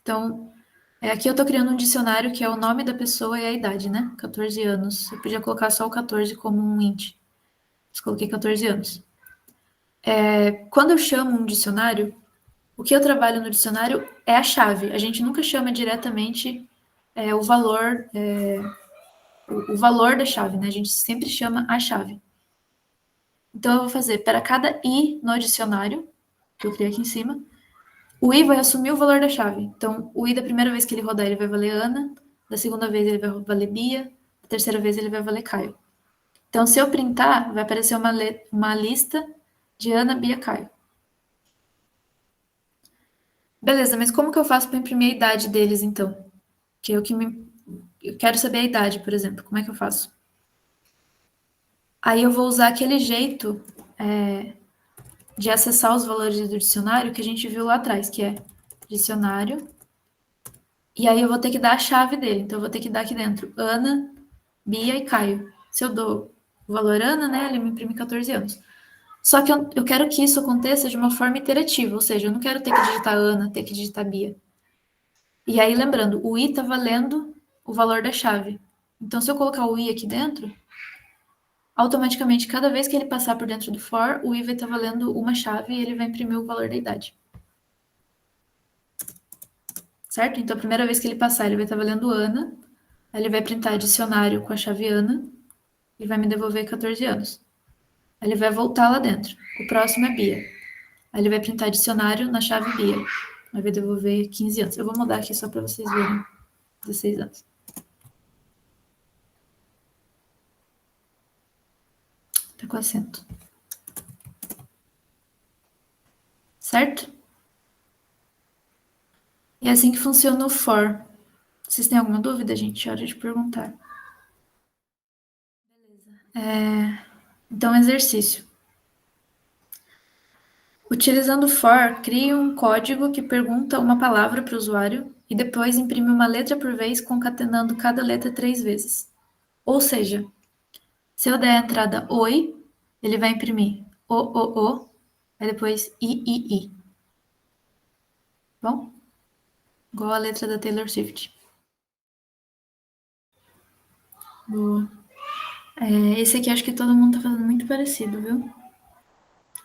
Então, aqui eu estou criando um dicionário que é o nome da pessoa e a idade, né? 14 anos. Eu podia colocar só o 14 como um int. Mas coloquei 14 anos. Quando eu chamo um dicionário, o que eu trabalho no dicionário é a chave. A gente nunca chama diretamente o valor, o valor da chave, né? A gente sempre chama a chave. Então, eu vou fazer para cada i no dicionário, que eu criei aqui em cima, o i vai assumir o valor da chave. Então, o i da primeira vez que ele rodar, ele vai valer Ana, da segunda vez ele vai valer Bia, da terceira vez ele vai valer Caio. Então, se eu printar, vai aparecer uma lista de Ana, Bia, Caio. Beleza, mas como que eu faço para imprimir a idade deles, então? Que é o que eu quero saber a idade, por exemplo. Como é que eu faço? Aí eu vou usar aquele jeito de acessar os valores do dicionário que a gente viu lá atrás, que é dicionário. E aí eu vou ter que dar a chave dele. Então eu vou ter que dar aqui dentro Ana, Bia e Caio. Se eu dou o valor Ana, né, ele me imprime 14 anos. Só que eu quero que isso aconteça de uma forma iterativa, ou seja, eu não quero ter que digitar Ana, ter que digitar Bia. E aí, lembrando, o i está valendo o valor da chave. Então, se eu colocar o i aqui dentro, automaticamente, cada vez que ele passar por dentro do for, o i vai estar valendo uma chave e ele vai imprimir o valor da idade. Certo? Então, a primeira vez que ele passar, ele vai estar valendo Ana, aí ele vai printar dicionário com a chave Ana e vai me devolver 14 anos. Aí ele vai voltar lá dentro. O próximo é Bia. Aí ele vai printar dicionário na chave Bia. Aí vai devolver 15 anos. Eu vou mudar aqui só para vocês verem. 16 anos. Tá com acento. Certo? E é assim que funciona o for. Vocês têm alguma dúvida, gente? É hora de perguntar. Beleza. Então, exercício. Utilizando o for, crie um código que pergunta uma palavra para o usuário e depois imprime uma letra por vez, concatenando cada letra 3 vezes. Ou seja, se eu der a entrada oi, ele vai imprimir o, aí depois i. Bom? Igual a letra da Taylor Swift. Boa. Esse aqui acho que todo mundo tá fazendo muito parecido, viu?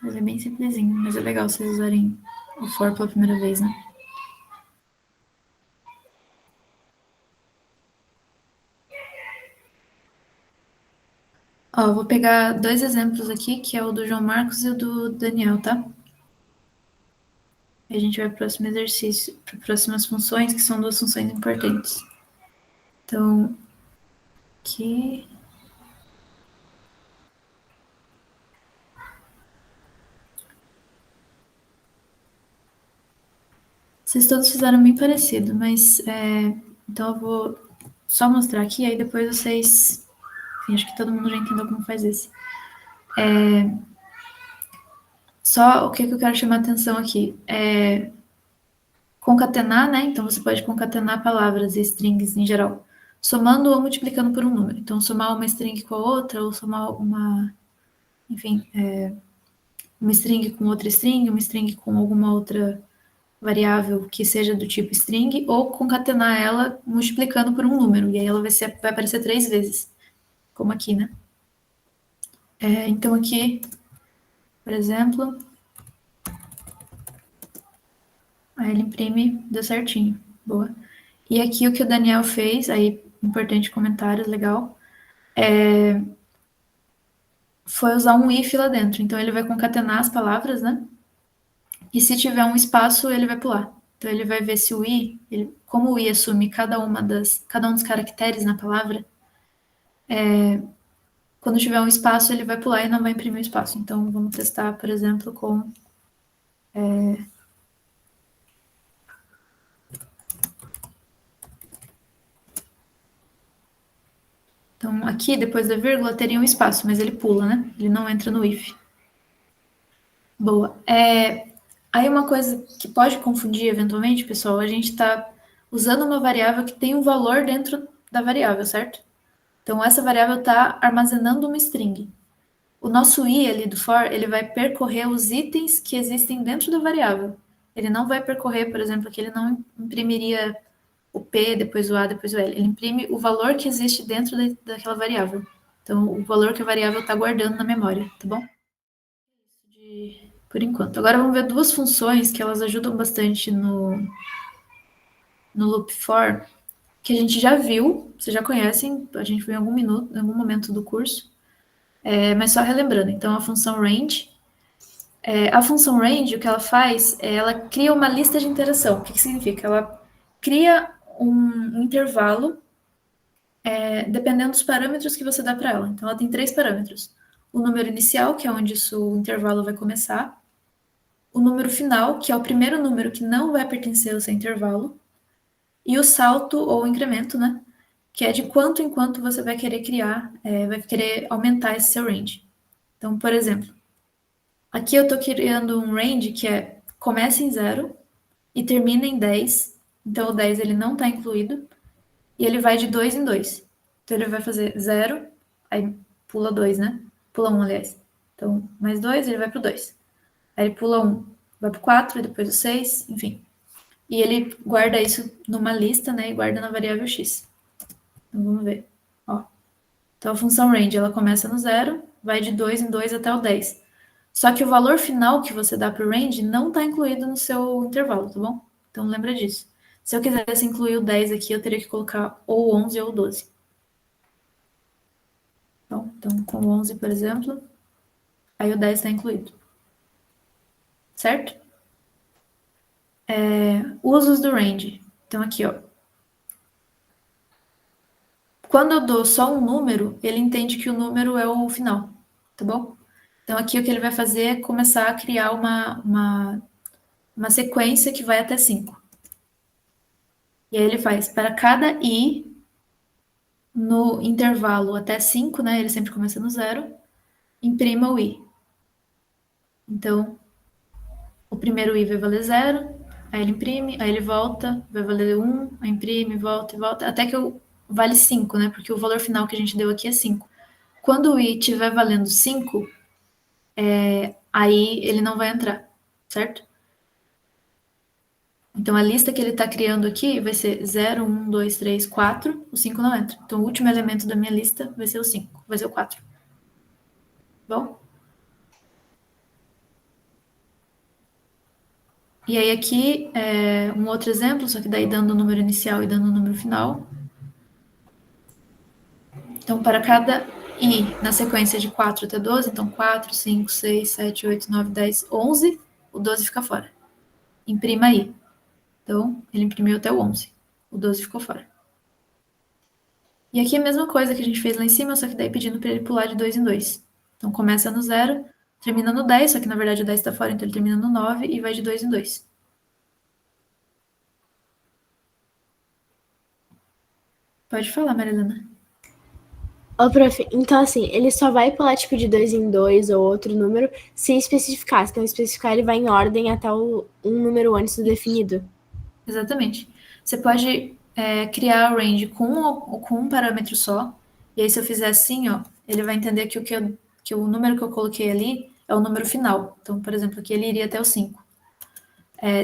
Mas é bem simplesinho, mas é legal vocês usarem o for pela primeira vez, né? Ó, vou pegar 2 exemplos aqui, que é o do João Marcos e o do Daniel, tá? E a gente vai para o próximo exercício, para próximas funções, que são 2 funções importantes. Então, aqui... Vocês todos fizeram bem parecido, mas... então eu vou só mostrar aqui, aí depois vocês... Enfim, acho que todo mundo já entendeu como faz esse. Só o que eu quero chamar a atenção aqui é concatenar, né? Então, você pode concatenar palavras e strings em geral, somando ou multiplicando por um número. Então, somar uma string com a outra, ou somar uma... Enfim, uma string com outra string, uma string com alguma outra variável que seja do tipo string, ou concatenar ela multiplicando por um número, e aí ela vai aparecer 3 vezes, como aqui, né? Então, aqui, por exemplo, aí ele imprime, deu certinho, boa. E aqui o que o Daniel fez, aí, importante comentário, legal, foi usar um if lá dentro. Então, ele vai concatenar as palavras, né? E se tiver um espaço, ele vai pular. Então, ele vai ver se o i, como o i assume cada um dos caracteres na palavra, quando tiver um espaço, ele vai pular e não vai imprimir o espaço. Então, vamos testar, por exemplo, com... Então, aqui, depois da vírgula, teria um espaço, mas ele pula, né? Ele não entra no if. Boa. Aí, uma coisa que pode confundir, eventualmente, pessoal, a gente está usando uma variável que tem um valor dentro da variável, certo? Então, essa variável está armazenando uma string. O nosso i ali do for, ele vai percorrer os itens que existem dentro da variável. Ele não vai percorrer, por exemplo, aqui ele não imprimiria o P, depois o A, depois o L. Ele imprime o valor que existe dentro daquela variável. Então, o valor que a variável está guardando na memória, tá bom? por enquanto. Agora vamos ver duas funções que elas ajudam bastante no loop for, que a gente já viu, vocês já conhecem, a gente viu em algum momento do curso, mas só relembrando. Então, a função range. A função range, o que ela faz é ela cria uma lista de interação. O que significa? Ela cria um intervalo dependendo dos parâmetros que você dá para ela. Então, ela tem 3 parâmetros. O número inicial, que é onde o intervalo vai começar. O número final, que é o primeiro número que não vai pertencer ao seu intervalo. E o salto ou incremento, né? Que é de quanto em quanto você vai querer criar, vai querer aumentar esse seu range. Então, por exemplo, aqui eu estou criando um range que começa em 0 e termina em 10. Então, o 10 ele não está incluído. E ele vai de 2 em 2. Então, ele vai fazer 0, aí pula 2, né? Pula 1, aliás. Então, mais 2, ele vai para o 2. Aí ele pula 1, vai para o 4, depois o 6, enfim. E ele guarda isso numa lista, né? E guarda na variável x. Então, vamos ver. Ó. Então, a função range, ela começa no 0, vai de 2 em 2 até o 10. Só que o valor final que você dá para o range não está incluído no seu intervalo, tá bom? Então, lembra disso. Se eu quisesse incluir o 10 aqui, eu teria que colocar ou 11 ou 12. Então, com 11, por exemplo, aí o 10 está incluído. Certo? Usos do range. Então, aqui, ó. Quando eu dou só um número, ele entende que o número é o final, tá bom? Então, aqui o que ele vai fazer é começar a criar uma sequência que vai até 5. E aí ele faz, para cada i no intervalo até 5, né? Ele sempre começa no 0, imprima o i. Então, o primeiro i vai valer 0, aí ele imprime, aí ele volta, vai valer 1, aí imprime, volta e volta, até que vale 5, né? Porque o valor final que a gente deu aqui é 5. Quando o i estiver valendo 5, aí ele não vai entrar, certo? Então, a lista que ele está criando aqui vai ser 0, 1, 2, 3, 4, o 5 não entra. Então, o último elemento da minha lista vai ser o 5, vai ser o 4. Bom? E aí aqui, um outro exemplo, só que daí dando o número inicial e dando o número final. Então, para cada i na sequência de 4 até 12, então 4, 5, 6, 7, 8, 9, 10, 11, o 12 fica fora. Imprima i. Então, ele imprimiu até o 11. O 12 ficou fora. E aqui é a mesma coisa que a gente fez lá em cima, só que daí pedindo para ele pular de 2 em 2. Então, começa no 0, termina no 10, só que na verdade o 10 está fora, então ele termina no 9 e vai de 2 em 2. Pode falar, Marilena. Ô, prof, então assim, ele só vai pular tipo de 2 em 2 ou outro número se especificar. Se não especificar, ele vai em ordem até um número antes do definido. Exatamente. Você pode criar o range com um parâmetro só. E aí, se eu fizer assim, ó, ele vai entender que o número que eu coloquei ali é o número final. Então, por exemplo, aqui ele iria até o 5.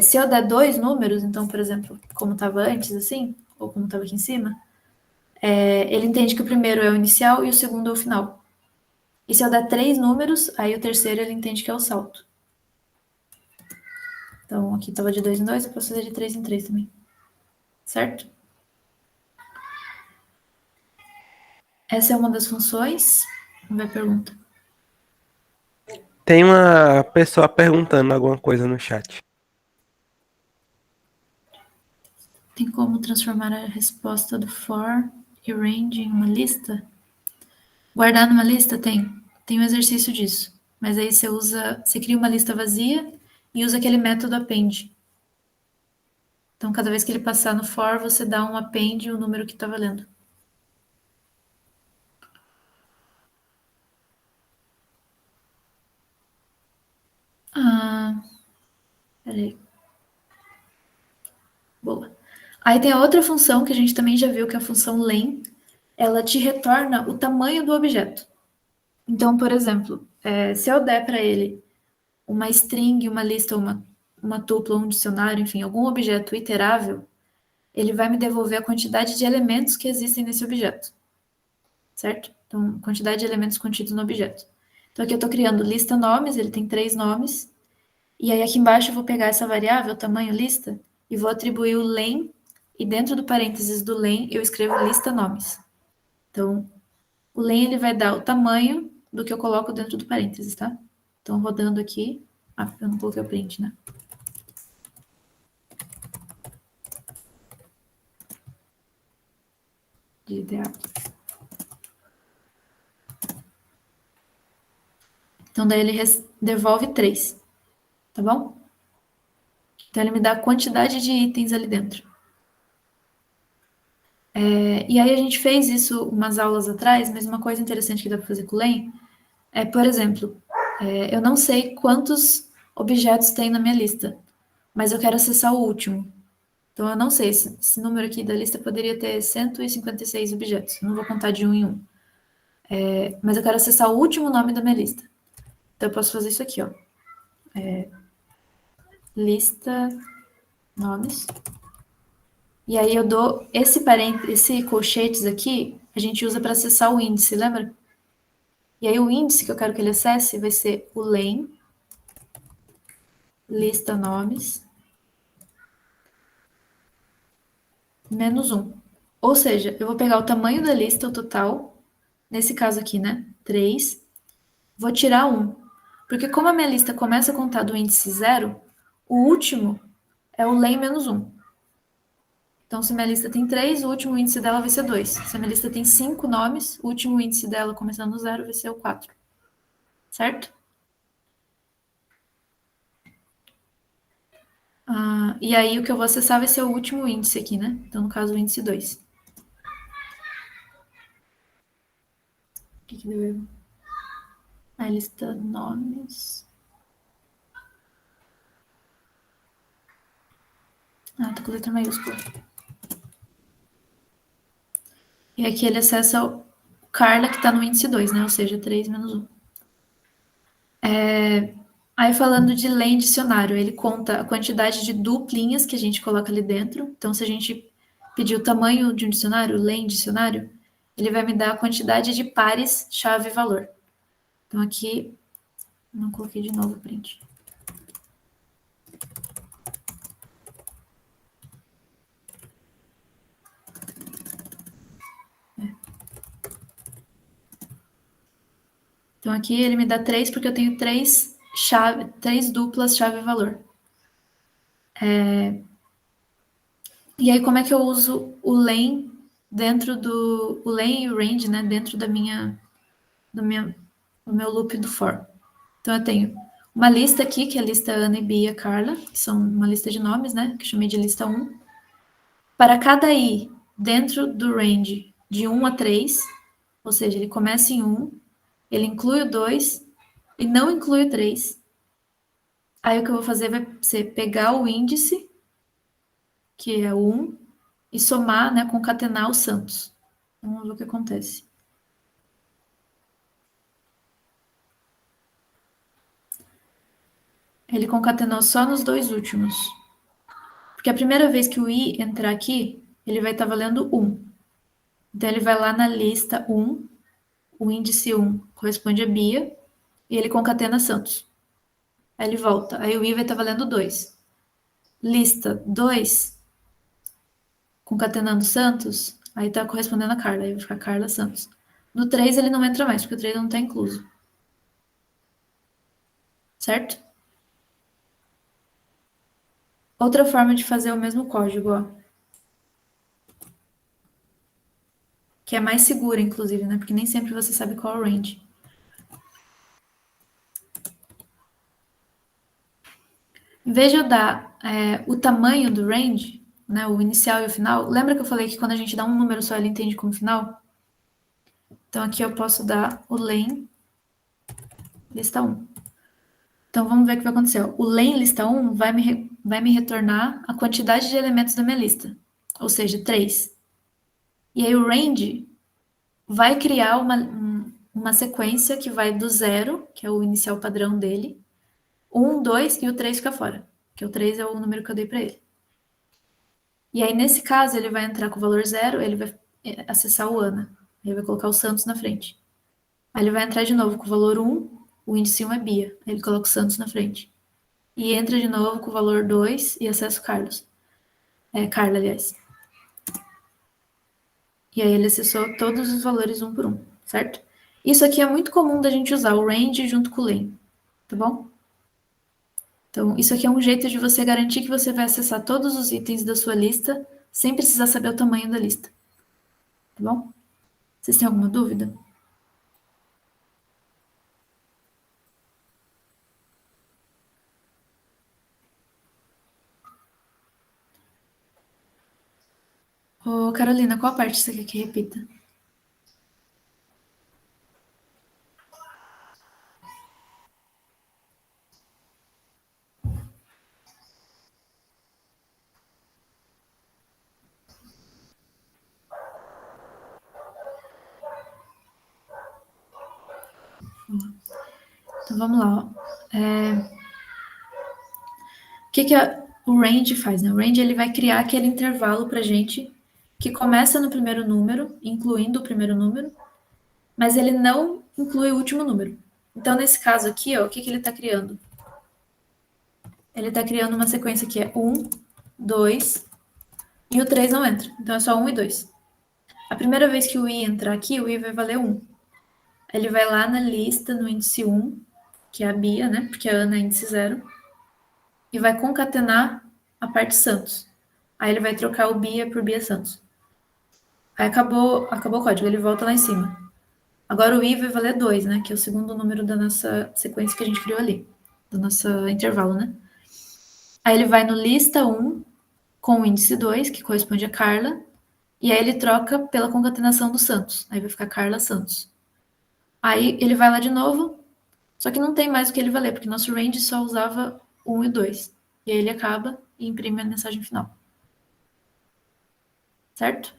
Se eu der 2 números, então, por exemplo, como estava antes, assim, ou como estava aqui em cima, ele entende que o primeiro é o inicial e o segundo é o final. E se eu der 3 números, aí o terceiro ele entende que é o salto. Então, aqui estava de 2 em 2, eu posso fazer de 3 em 3 também. Certo? Essa é uma das funções. Vamos ver a pergunta. Tem uma pessoa perguntando alguma coisa no chat. Tem como transformar a resposta do for e range em uma lista? Guardar numa lista? Tem um exercício disso. Mas aí você cria uma lista vazia e usa aquele método append. Então, cada vez que ele passar no for, você dá um append e o número que está valendo. Peraí. Boa. Aí tem a outra função que a gente também já viu, que é a função len. Ela te retorna o tamanho do objeto. Então, por exemplo, se eu der para ele uma string, uma lista, uma tupla, um dicionário, enfim, algum objeto iterável, ele vai me devolver a quantidade de elementos que existem nesse objeto. Certo? Então, quantidade de elementos contidos no objeto. Então aqui eu estou criando lista nomes, ele tem 3 nomes. E aí aqui embaixo eu vou pegar essa variável, tamanho lista, e vou atribuir o len, e dentro do parênteses do len eu escrevo lista nomes. Então, o len ele vai dar o tamanho do que eu coloco dentro do parênteses, tá? Então, rodando aqui. Ah, eu não coloquei o print, né? Então, daí ele devolve 3, tá bom? Então, ele me dá a quantidade de itens ali dentro. E aí a gente fez isso umas aulas atrás, mas uma coisa interessante que dá para fazer com o len é, por exemplo, eu não sei quantos objetos tem na minha lista, mas eu quero acessar o último. Então, eu não sei, esse número aqui da lista poderia ter 156 objetos. Não vou contar de um em um. Mas eu quero acessar o último nome da minha lista. Então, eu posso fazer isso aqui, ó. Lista nomes. E aí eu dou esse colchetes aqui, a gente usa para acessar o índice, lembra? E aí o índice que eu quero que ele acesse vai ser o len, lista nomes, menos 1. Ou seja, eu vou pegar o tamanho da lista, o total, nesse caso aqui, né? 3. Vou tirar 1. Porque como a minha lista começa a contar do índice 0, o último é o len menos 1. Então, se minha lista tem 3, o último índice dela vai ser 2. Se a minha lista tem 5 nomes, o último índice dela, começando no 0, vai ser o 4. Certo? E aí, o que eu vou acessar vai ser o último índice aqui, né? Então, no caso, o índice 2. O que deu erro? A lista nomes. Tá com letra maiúscula. E aqui ele acessa o Carla, que está no índice 2, né? Ou seja, 3 menos 1. Aí, falando de len dicionário, ele conta a quantidade de duplinhas que a gente coloca ali dentro. Então, se a gente pedir o tamanho de um dicionário, len dicionário, ele vai me dar a quantidade de pares, chave e valor. Então, aqui, não coloquei de novo o print. Então, aqui ele me dá 3 porque eu tenho 3 duplas chave-valor. E aí, como é que eu uso o len dentro do... O len e o range, né? Dentro do meu loop do for. Então, eu tenho uma lista aqui, que é a lista Ana, Bia, Carla, que são uma lista de nomes, né? Que eu chamei de lista 1. Para cada i dentro do range de 1 a 3, ou seja, ele começa em 1, ele inclui o 2 e não inclui o 3. Aí o que eu vou fazer vai ser pegar o índice, que é 1, e somar, né, concatenar os santos. Então, vamos ver o que acontece. Ele concatenou só nos 2 últimos. Porque a primeira vez que o i entrar aqui, ele vai estar valendo 1. Então, ele vai lá na lista 1, o índice 1 corresponde a Bia, e ele concatena Santos. Aí ele volta, aí o i vai estar valendo 2. Lista 2, concatenando Santos, aí está correspondendo a Carla, aí vai ficar Carla Santos. No 3 ele não entra mais, porque o 3 não está incluso. Certo? Outra forma de fazer o mesmo código, ó. Que é mais segura, inclusive, né? Porque nem sempre você sabe qual é o range. Em vez de eu dar o tamanho do range, né, o inicial e o final, lembra que eu falei que quando a gente dá um número só, ele entende como final? Então, aqui eu posso dar o len lista 1. Então, vamos ver o que vai acontecer. O len lista 1 vai me retornar a quantidade de elementos da minha lista, ou seja, 3. E aí o range vai criar uma sequência que vai do 0, que é o inicial padrão dele, 1, 2 e o 3 fica fora, que o 3 é o número que eu dei para ele. E aí, nesse caso, ele vai entrar com o valor 0, ele vai acessar o Ana. Ele vai colocar o Santos na frente. Aí ele vai entrar de novo com o valor 1, O índice 1 é Bia. Aí ele coloca o Santos na frente. E entra de novo com o valor 2 e acessa o Carlos. Carla, aliás. E aí ele acessou todos os valores um por um, certo? Isso aqui é muito comum da gente usar o range junto com o len, tá bom? Então, isso aqui é um jeito de você garantir que você vai acessar todos os itens da sua lista sem precisar saber o tamanho da lista. Tá bom? Vocês têm alguma dúvida? Ô, Carolina, qual parte você quer que repita? Então vamos lá. O que o range faz? Né? O range ele vai criar aquele intervalo para gente que começa no primeiro número, incluindo o primeiro número, mas ele não inclui o último número. Então, nesse caso aqui, ó, o que ele está criando? Ele está criando uma sequência que é 1, 2, e o 3 não entra. Então, é só 1 e 2. A primeira vez que o i entrar aqui, o i vai valer 1. Ele vai lá na lista, no índice 1, que é a Bia, né? Porque a Ana é índice 0. E vai concatenar a parte Santos. Aí ele vai trocar o Bia por Bia Santos. Aí acabou o código, ele volta lá em cima. Agora o i vai valer 2, né? Que é o segundo número da nossa sequência que a gente criou ali. Do nosso intervalo, né? Aí ele vai no lista 1 com o índice 2, que corresponde a Carla. E aí ele troca pela concatenação do Santos. Aí vai ficar Carla Santos. Aí ele vai lá de novo, só que não tem mais o que ele valer, porque nosso range só usava 1 e 2. E aí ele acaba e imprime a mensagem final. Certo?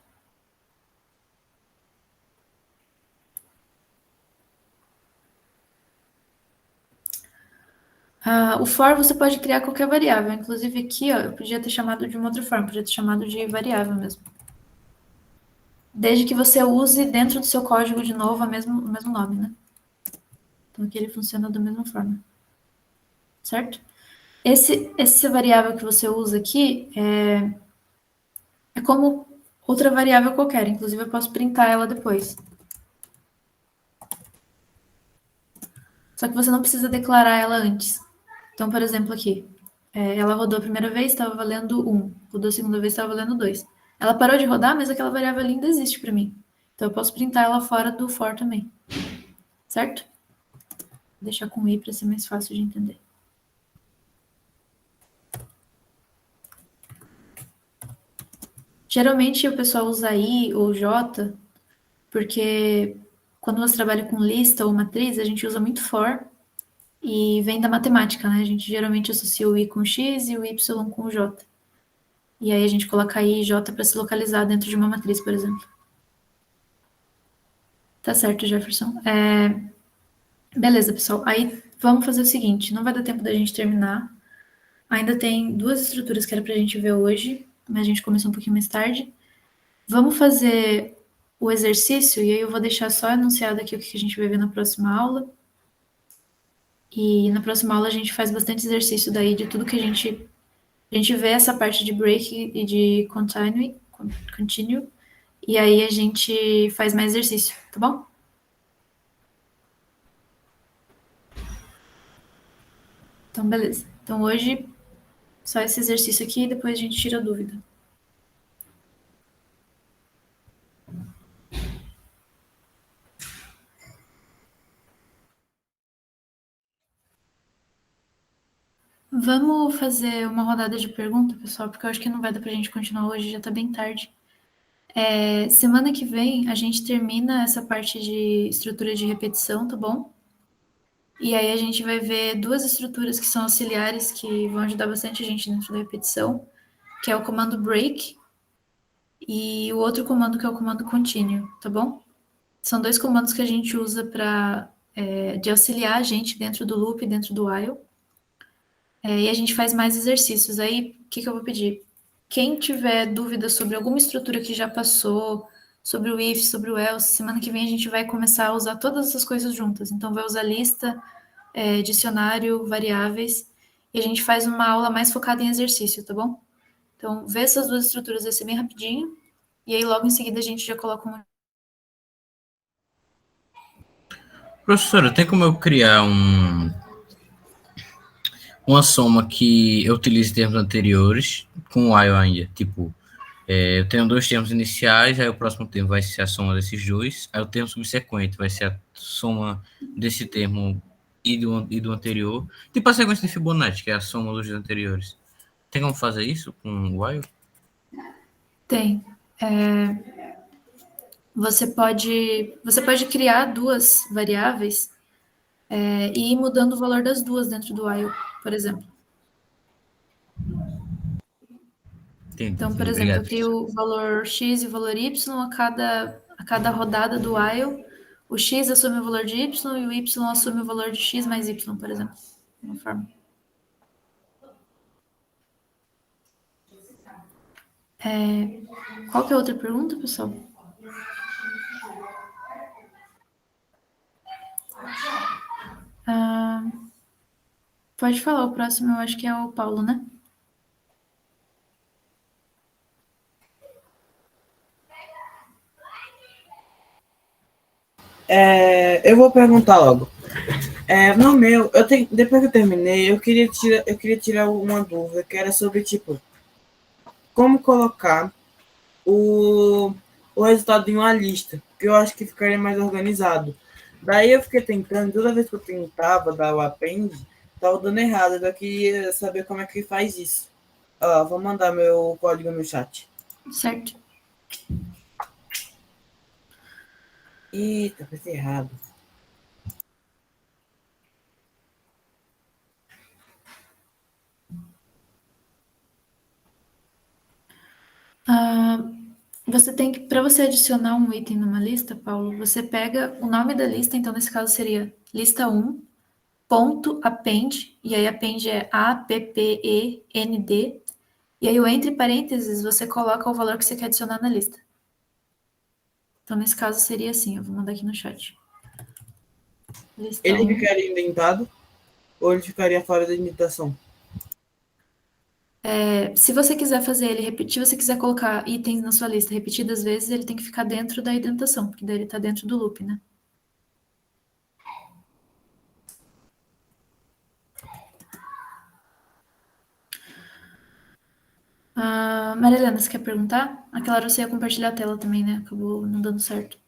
O for você pode criar qualquer variável. Inclusive aqui, ó, eu podia ter chamado de uma outra forma, podia ter chamado de variável mesmo. Desde que você use dentro do seu código de novo o mesmo nome, né? Então aqui ele funciona da mesma forma. Certo? Essa variável que você usa aqui é como outra variável qualquer. Inclusive eu posso printar ela depois. Só que você não precisa declarar ela antes. Então, por exemplo, aqui, ela rodou a primeira vez, estava valendo 1. Rodou a segunda vez, estava valendo 2. Ela parou de rodar, mas aquela variável ali ainda existe para mim. Então, eu posso printar ela fora do for também. Certo? Vou deixar com i para ser mais fácil de entender. Geralmente, o pessoal usa i ou j, porque quando você trabalha com lista ou matriz, a gente usa muito for, e vem da matemática, né? A gente geralmente associa o i com x e o y com o j. E aí a gente coloca i e j para se localizar dentro de uma matriz, por exemplo. Tá certo, Jefferson. Beleza, pessoal. Aí vamos fazer o seguinte, não vai dar tempo da gente terminar. Ainda tem 2 estruturas que era pra gente ver hoje, mas a gente começou um pouquinho mais tarde. Vamos fazer o exercício, e aí eu vou deixar só anunciado aqui o que a gente vai ver na próxima aula. E na próxima aula a gente faz bastante exercício daí de tudo que a gente vê essa parte de break e de continue, e aí a gente faz mais exercício, tá bom? Então, beleza. Então, hoje, só esse exercício aqui e depois a gente tira a dúvida. Vamos fazer uma rodada de pergunta, pessoal, porque eu acho que não vai dar pra gente continuar hoje, já tá bem tarde. Semana que vem, a gente termina essa parte de estrutura de repetição, tá bom? E aí a gente vai ver 2 estruturas que são auxiliares, que vão ajudar bastante a gente dentro da repetição, que é o comando break e o outro comando que é o comando continue, tá bom? São 2 comandos que a gente usa de auxiliar a gente dentro do loop, dentro do while. E a gente faz mais exercícios. Aí, o que eu vou pedir? Quem tiver dúvida sobre alguma estrutura que já passou, sobre o if, sobre o else, semana que vem a gente vai começar a usar todas essas coisas juntas. Então, vai usar lista, dicionário, variáveis, e a gente faz uma aula mais focada em exercício, tá bom? Então, ver essas duas estruturas vai ser bem rapidinho, e aí logo em seguida a gente já coloca um... Professora, tem como eu criar uma soma que eu utilize termos anteriores com o while ainda? Tipo, eu tenho dois termos iniciais, aí o próximo termo vai ser a soma desses dois, aí o termo subsequente vai ser a soma desse termo e do anterior. Tipo a sequência de Fibonacci, que é a soma dos anteriores. Tem como fazer isso com o while? Tem. Você pode criar duas variáveis e ir mudando o valor das duas dentro do while, por exemplo. Entendi, Então, por exemplo, obrigado. eu crio o valor x e o valor y a cada rodada do while. O x assume o valor de y e o y assume o valor de x mais y, por exemplo. Uma forma. Qual que é a outra pergunta, pessoal? Pode falar, o próximo eu acho que é o Paulo, né? Eu vou perguntar logo. No meu, depois que eu terminei, eu queria tirar uma dúvida, que era sobre, tipo, como colocar o resultado em uma lista, que eu acho que ficaria mais organizado. Daí eu fiquei tentando, toda vez que eu tentava dar o append, estava dando errado. Eu queria saber como é que faz isso. Vou mandar meu código no chat. Certo. Eita, fez errado. Você tem que, para você adicionar um item numa lista, Paulo, você pega o nome da lista, então nesse caso seria lista 1, ponto append, e aí append é A-P-P-E-N-D, e aí o entre parênteses você coloca o valor que você quer adicionar na lista. Então nesse caso seria assim, eu vou mandar aqui no chat. Lista Ele 1. ficaria indentado ou ele ficaria fora da indentação? Se você quiser fazer ele repetir, se você quiser colocar itens na sua lista repetidas vezes, ele tem que ficar dentro da indentação, porque daí ele está dentro do loop, né? Maria Helena, você quer perguntar? Aquela hora você ia compartilhar a tela também, né? Acabou não dando certo.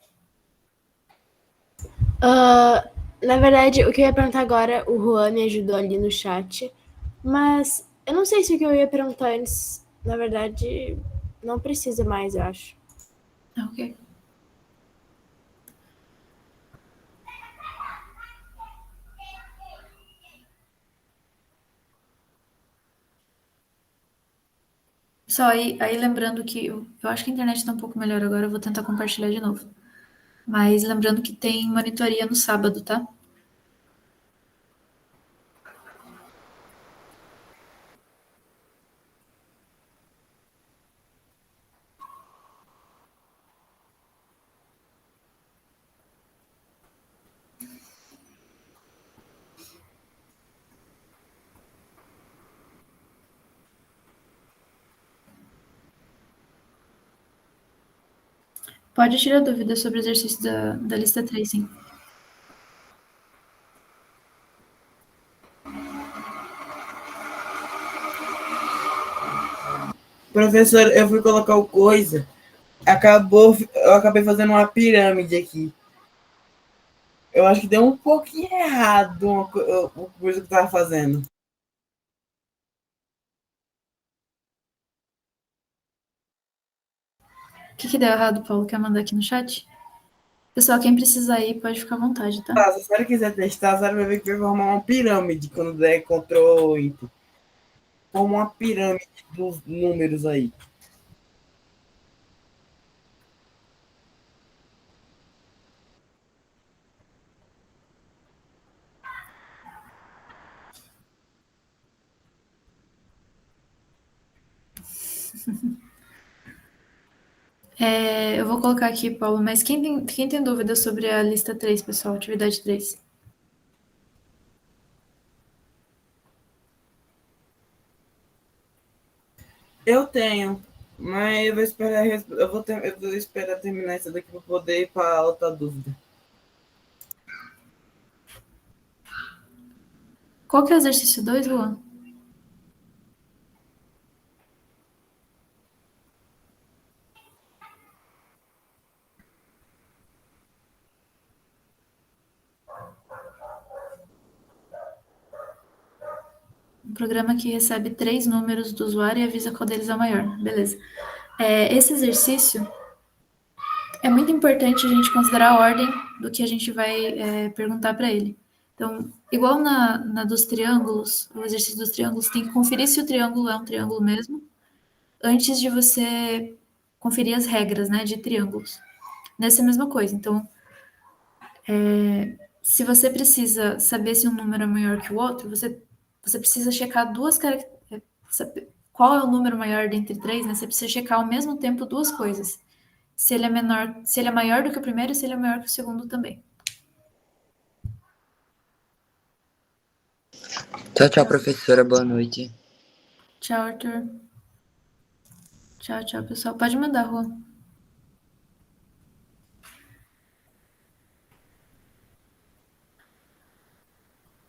Na verdade, o que eu ia perguntar agora, o Juan me ajudou ali no chat, mas eu não sei se o que eu ia perguntar antes, na verdade, não precisa mais, eu acho. Ok. Só aí lembrando que eu acho que a internet está um pouco melhor agora, eu vou tentar compartilhar de novo. Mas lembrando que tem monitoria no sábado, tá? Pode tirar dúvidas sobre o exercício da lista 3, sim. Professor, eu fui colocar o coisa, eu acabei fazendo uma pirâmide aqui. Eu acho que deu um pouquinho errado uma coisa que eu tava fazendo. O que deu errado, Paulo? Quer mandar aqui no chat? Pessoal, quem precisar ir, pode ficar à vontade, tá? Se a senhora quiser testar, a senhora vai ver que vai formar uma pirâmide quando der Ctrl 8. Forma uma pirâmide dos números aí. Eu vou colocar aqui, Paulo, mas quem tem dúvida sobre a lista 3, pessoal? Atividade 3? Eu tenho, mas eu vou esperar, eu vou esperar terminar isso daqui para poder ir para outra dúvida. Qual que é o exercício 2, Luan? Um programa que recebe 3 números do usuário e avisa qual deles é o maior. Beleza. Esse exercício é muito importante a gente considerar a ordem do que a gente vai perguntar para ele. Então, igual na dos triângulos, o exercício dos triângulos, tem que conferir se o triângulo é um triângulo mesmo, antes de você conferir as regras, né, de triângulos. Nessa é a mesma coisa. Então, se você precisa saber se um número é maior que o outro, você precisa checar duas características. Qual é o número maior dentre três, né? Você precisa checar ao mesmo tempo duas coisas. Se ele é maior do que o primeiro e se ele é maior que o segundo também. Tchau, tchau, professora. Boa noite. Tchau, Arthur. Tchau, tchau, pessoal. Pode mandar, Juan.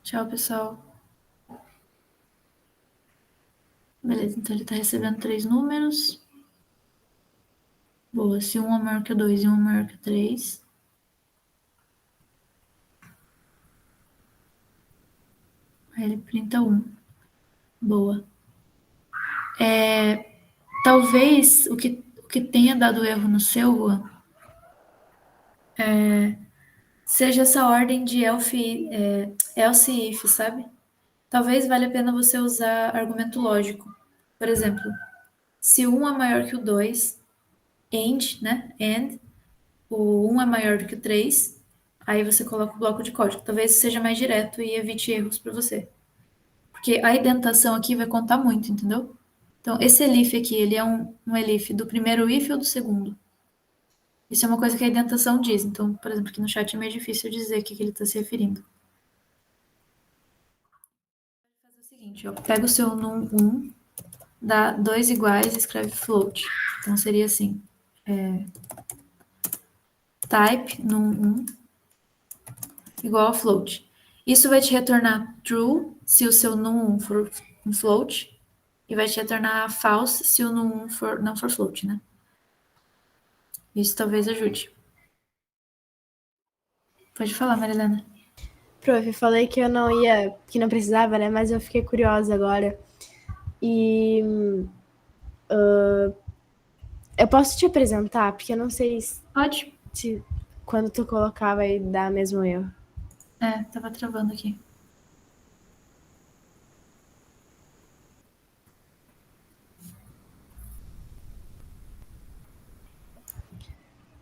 Tchau, pessoal. Beleza, então ele está recebendo 3 números. Boa, se um é maior que o 2 e um é maior que o 3. Aí ele printa 1. Boa. Talvez o que tenha dado erro no seu, Juan, seja essa ordem de else e if, sabe? Talvez valha a pena você usar argumento lógico. Por exemplo, se 1 é maior que o 2, AND, né? AND, o 1 é maior do que o 3, aí você coloca o bloco de código. Talvez seja mais direto e evite erros para você. Porque a indentação aqui vai contar muito, entendeu? Então, esse elif aqui, ele é um elif do primeiro if ou do segundo? Isso é uma coisa que a indentação diz. Então, por exemplo, aqui no chat é meio difícil dizer o que ele está se referindo. Vou fazer o seguinte, ó, pega o seu num1, dá 2 iguais e escreve float. Então, seria assim, type num1 igual a float. Isso vai te retornar true se o seu num1 for um float e vai te retornar false se o num1 não for float, né? Isso talvez ajude. Pode falar, Marilena. Prof, eu falei que eu não ia, que não precisava, né? Mas eu fiquei curiosa agora. E eu posso te apresentar? Porque eu não sei se quando tu colocar vai dar mesmo erro. Tava travando aqui.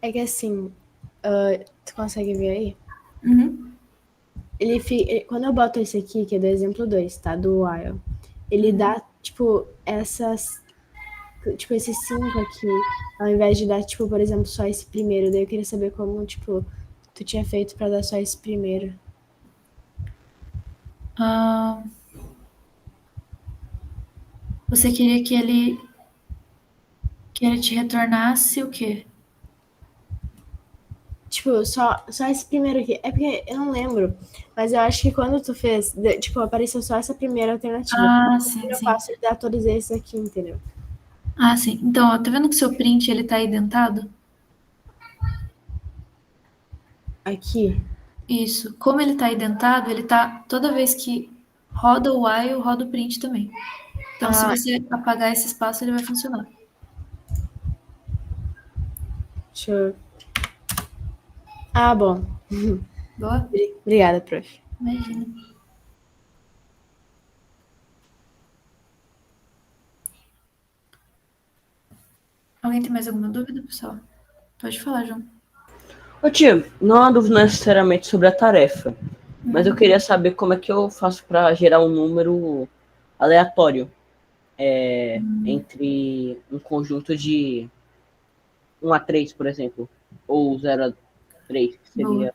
É que assim, tu consegue ver aí? Uhum. Quando eu boto esse aqui, que é do exemplo 2, tá? Do while, ele dá, tipo, esses 5 aqui, ao invés de dar, tipo, por exemplo, só esse primeiro. Daí eu queria saber como, tipo, tu tinha feito pra dar só esse primeiro. Você queria que ele te retornasse o quê? Tipo, só esse primeiro aqui. É porque eu não lembro, mas eu acho que quando tu fez, tipo, apareceu só essa primeira alternativa. Sim, eu sim. faço de atualizar esse aqui, entendeu? Sim. Então, ó, tá vendo que o seu print, ele tá indentado? Aqui? Isso. Como ele tá indentado, ele tá, toda vez que roda o while, roda o print também. Então, se você apagar esse espaço, ele vai funcionar. Deixa eu... bom. Boa? Obrigada, prof. Imagina. Alguém tem mais alguma dúvida, pessoal? Pode falar, João. Ô tio, não é uma dúvida necessariamente sobre a tarefa, mas eu queria saber como é que eu faço para gerar um número aleatório entre um conjunto de 1 a 3, por exemplo, ou 0 a 3, que seria...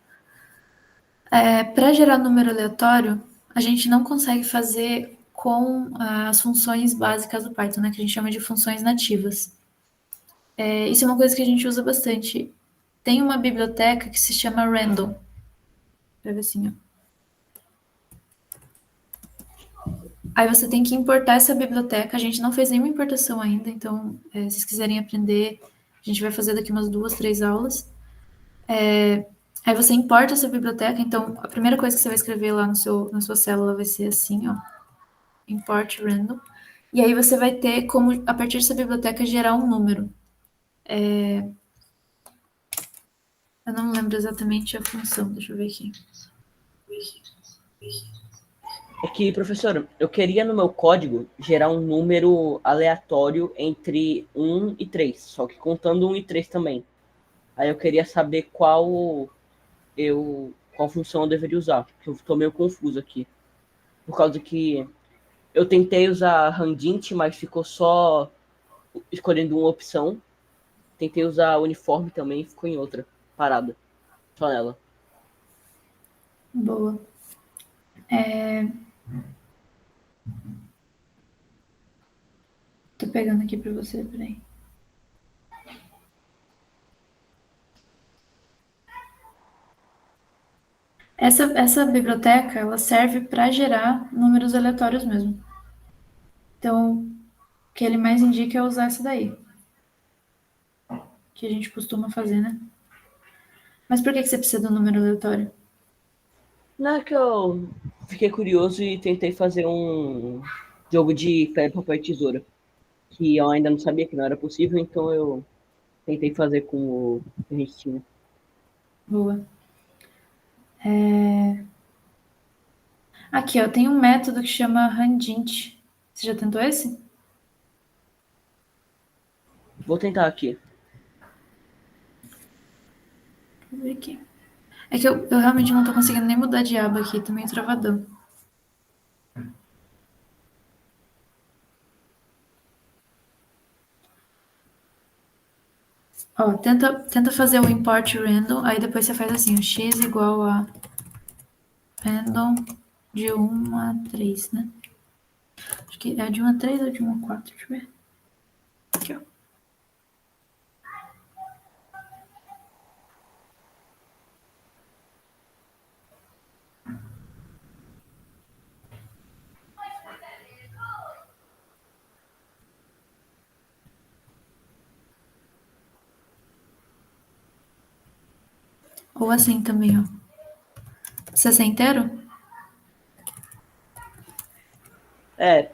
Para gerar número aleatório, a gente não consegue fazer com as funções básicas do Python, né, que a gente chama de funções nativas. Isso é uma coisa que a gente usa bastante. Tem uma biblioteca que se chama Random. Vai ver assim, ó. Aí você tem que importar essa biblioteca. A gente não fez nenhuma importação ainda, então, se vocês quiserem aprender, a gente vai fazer daqui umas 2, 3 aulas. Aí você importa essa biblioteca. Então, a primeira coisa que você vai escrever lá na sua célula vai ser assim, ó. Import random. E aí você vai ter como, a partir dessa biblioteca, gerar um número. Eu não lembro exatamente a função. Deixa eu ver aqui. É que, professor, eu queria no meu código gerar um número aleatório entre 1 e 3, só que contando 1 e 3 também. Aí eu queria saber qual função eu deveria usar, porque eu estou meio confuso aqui. Por causa que eu tentei usar Handint, mas ficou só escolhendo uma opção. Tentei usar uniforme também, ficou em outra parada. Só nela. Boa. Tô pegando aqui para você, peraí. Essa biblioteca, ela serve para gerar números aleatórios mesmo. Então, o que ele mais indica é usar essa daí. Que a gente costuma fazer, né? Mas por que você precisa do número aleatório? Não, é que eu fiquei curioso e tentei fazer um jogo de pedra, papel e tesoura. Que eu ainda não sabia que não era possível, então eu tentei fazer com o que a gente tinha. Boa. Aqui, ó, tem um método que chama Handint. Você já tentou esse? Vou tentar aqui. Deixa eu ver aqui. É que eu realmente não tô conseguindo nem mudar de aba aqui, tô meio travadão. Ó, tenta fazer o import random, aí depois você faz assim, o x igual a random de 1 a 3, né? Acho que é de 1 a 3 ou de 1 a 4, deixa eu ver. Aqui, ó. Ou assim também, ó. Precisa ser inteiro?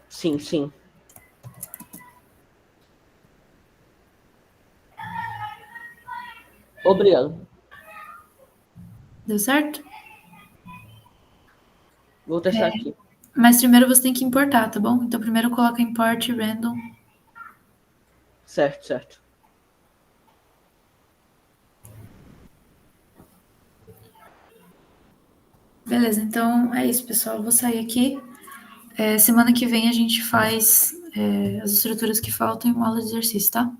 Sim. Obrigado. Deu certo? Vou testar aqui. Mas primeiro você tem que importar, tá bom? Então primeiro coloca import random. Certo. Beleza, então é isso, pessoal. Eu vou sair aqui. Semana que vem a gente faz as estruturas que faltam e uma aula de exercício, tá?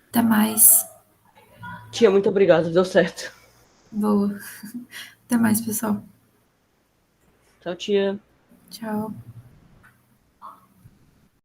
Até mais. Tia, muito obrigado, deu certo. Boa. Até mais, pessoal. Tchau, tia. Tchau.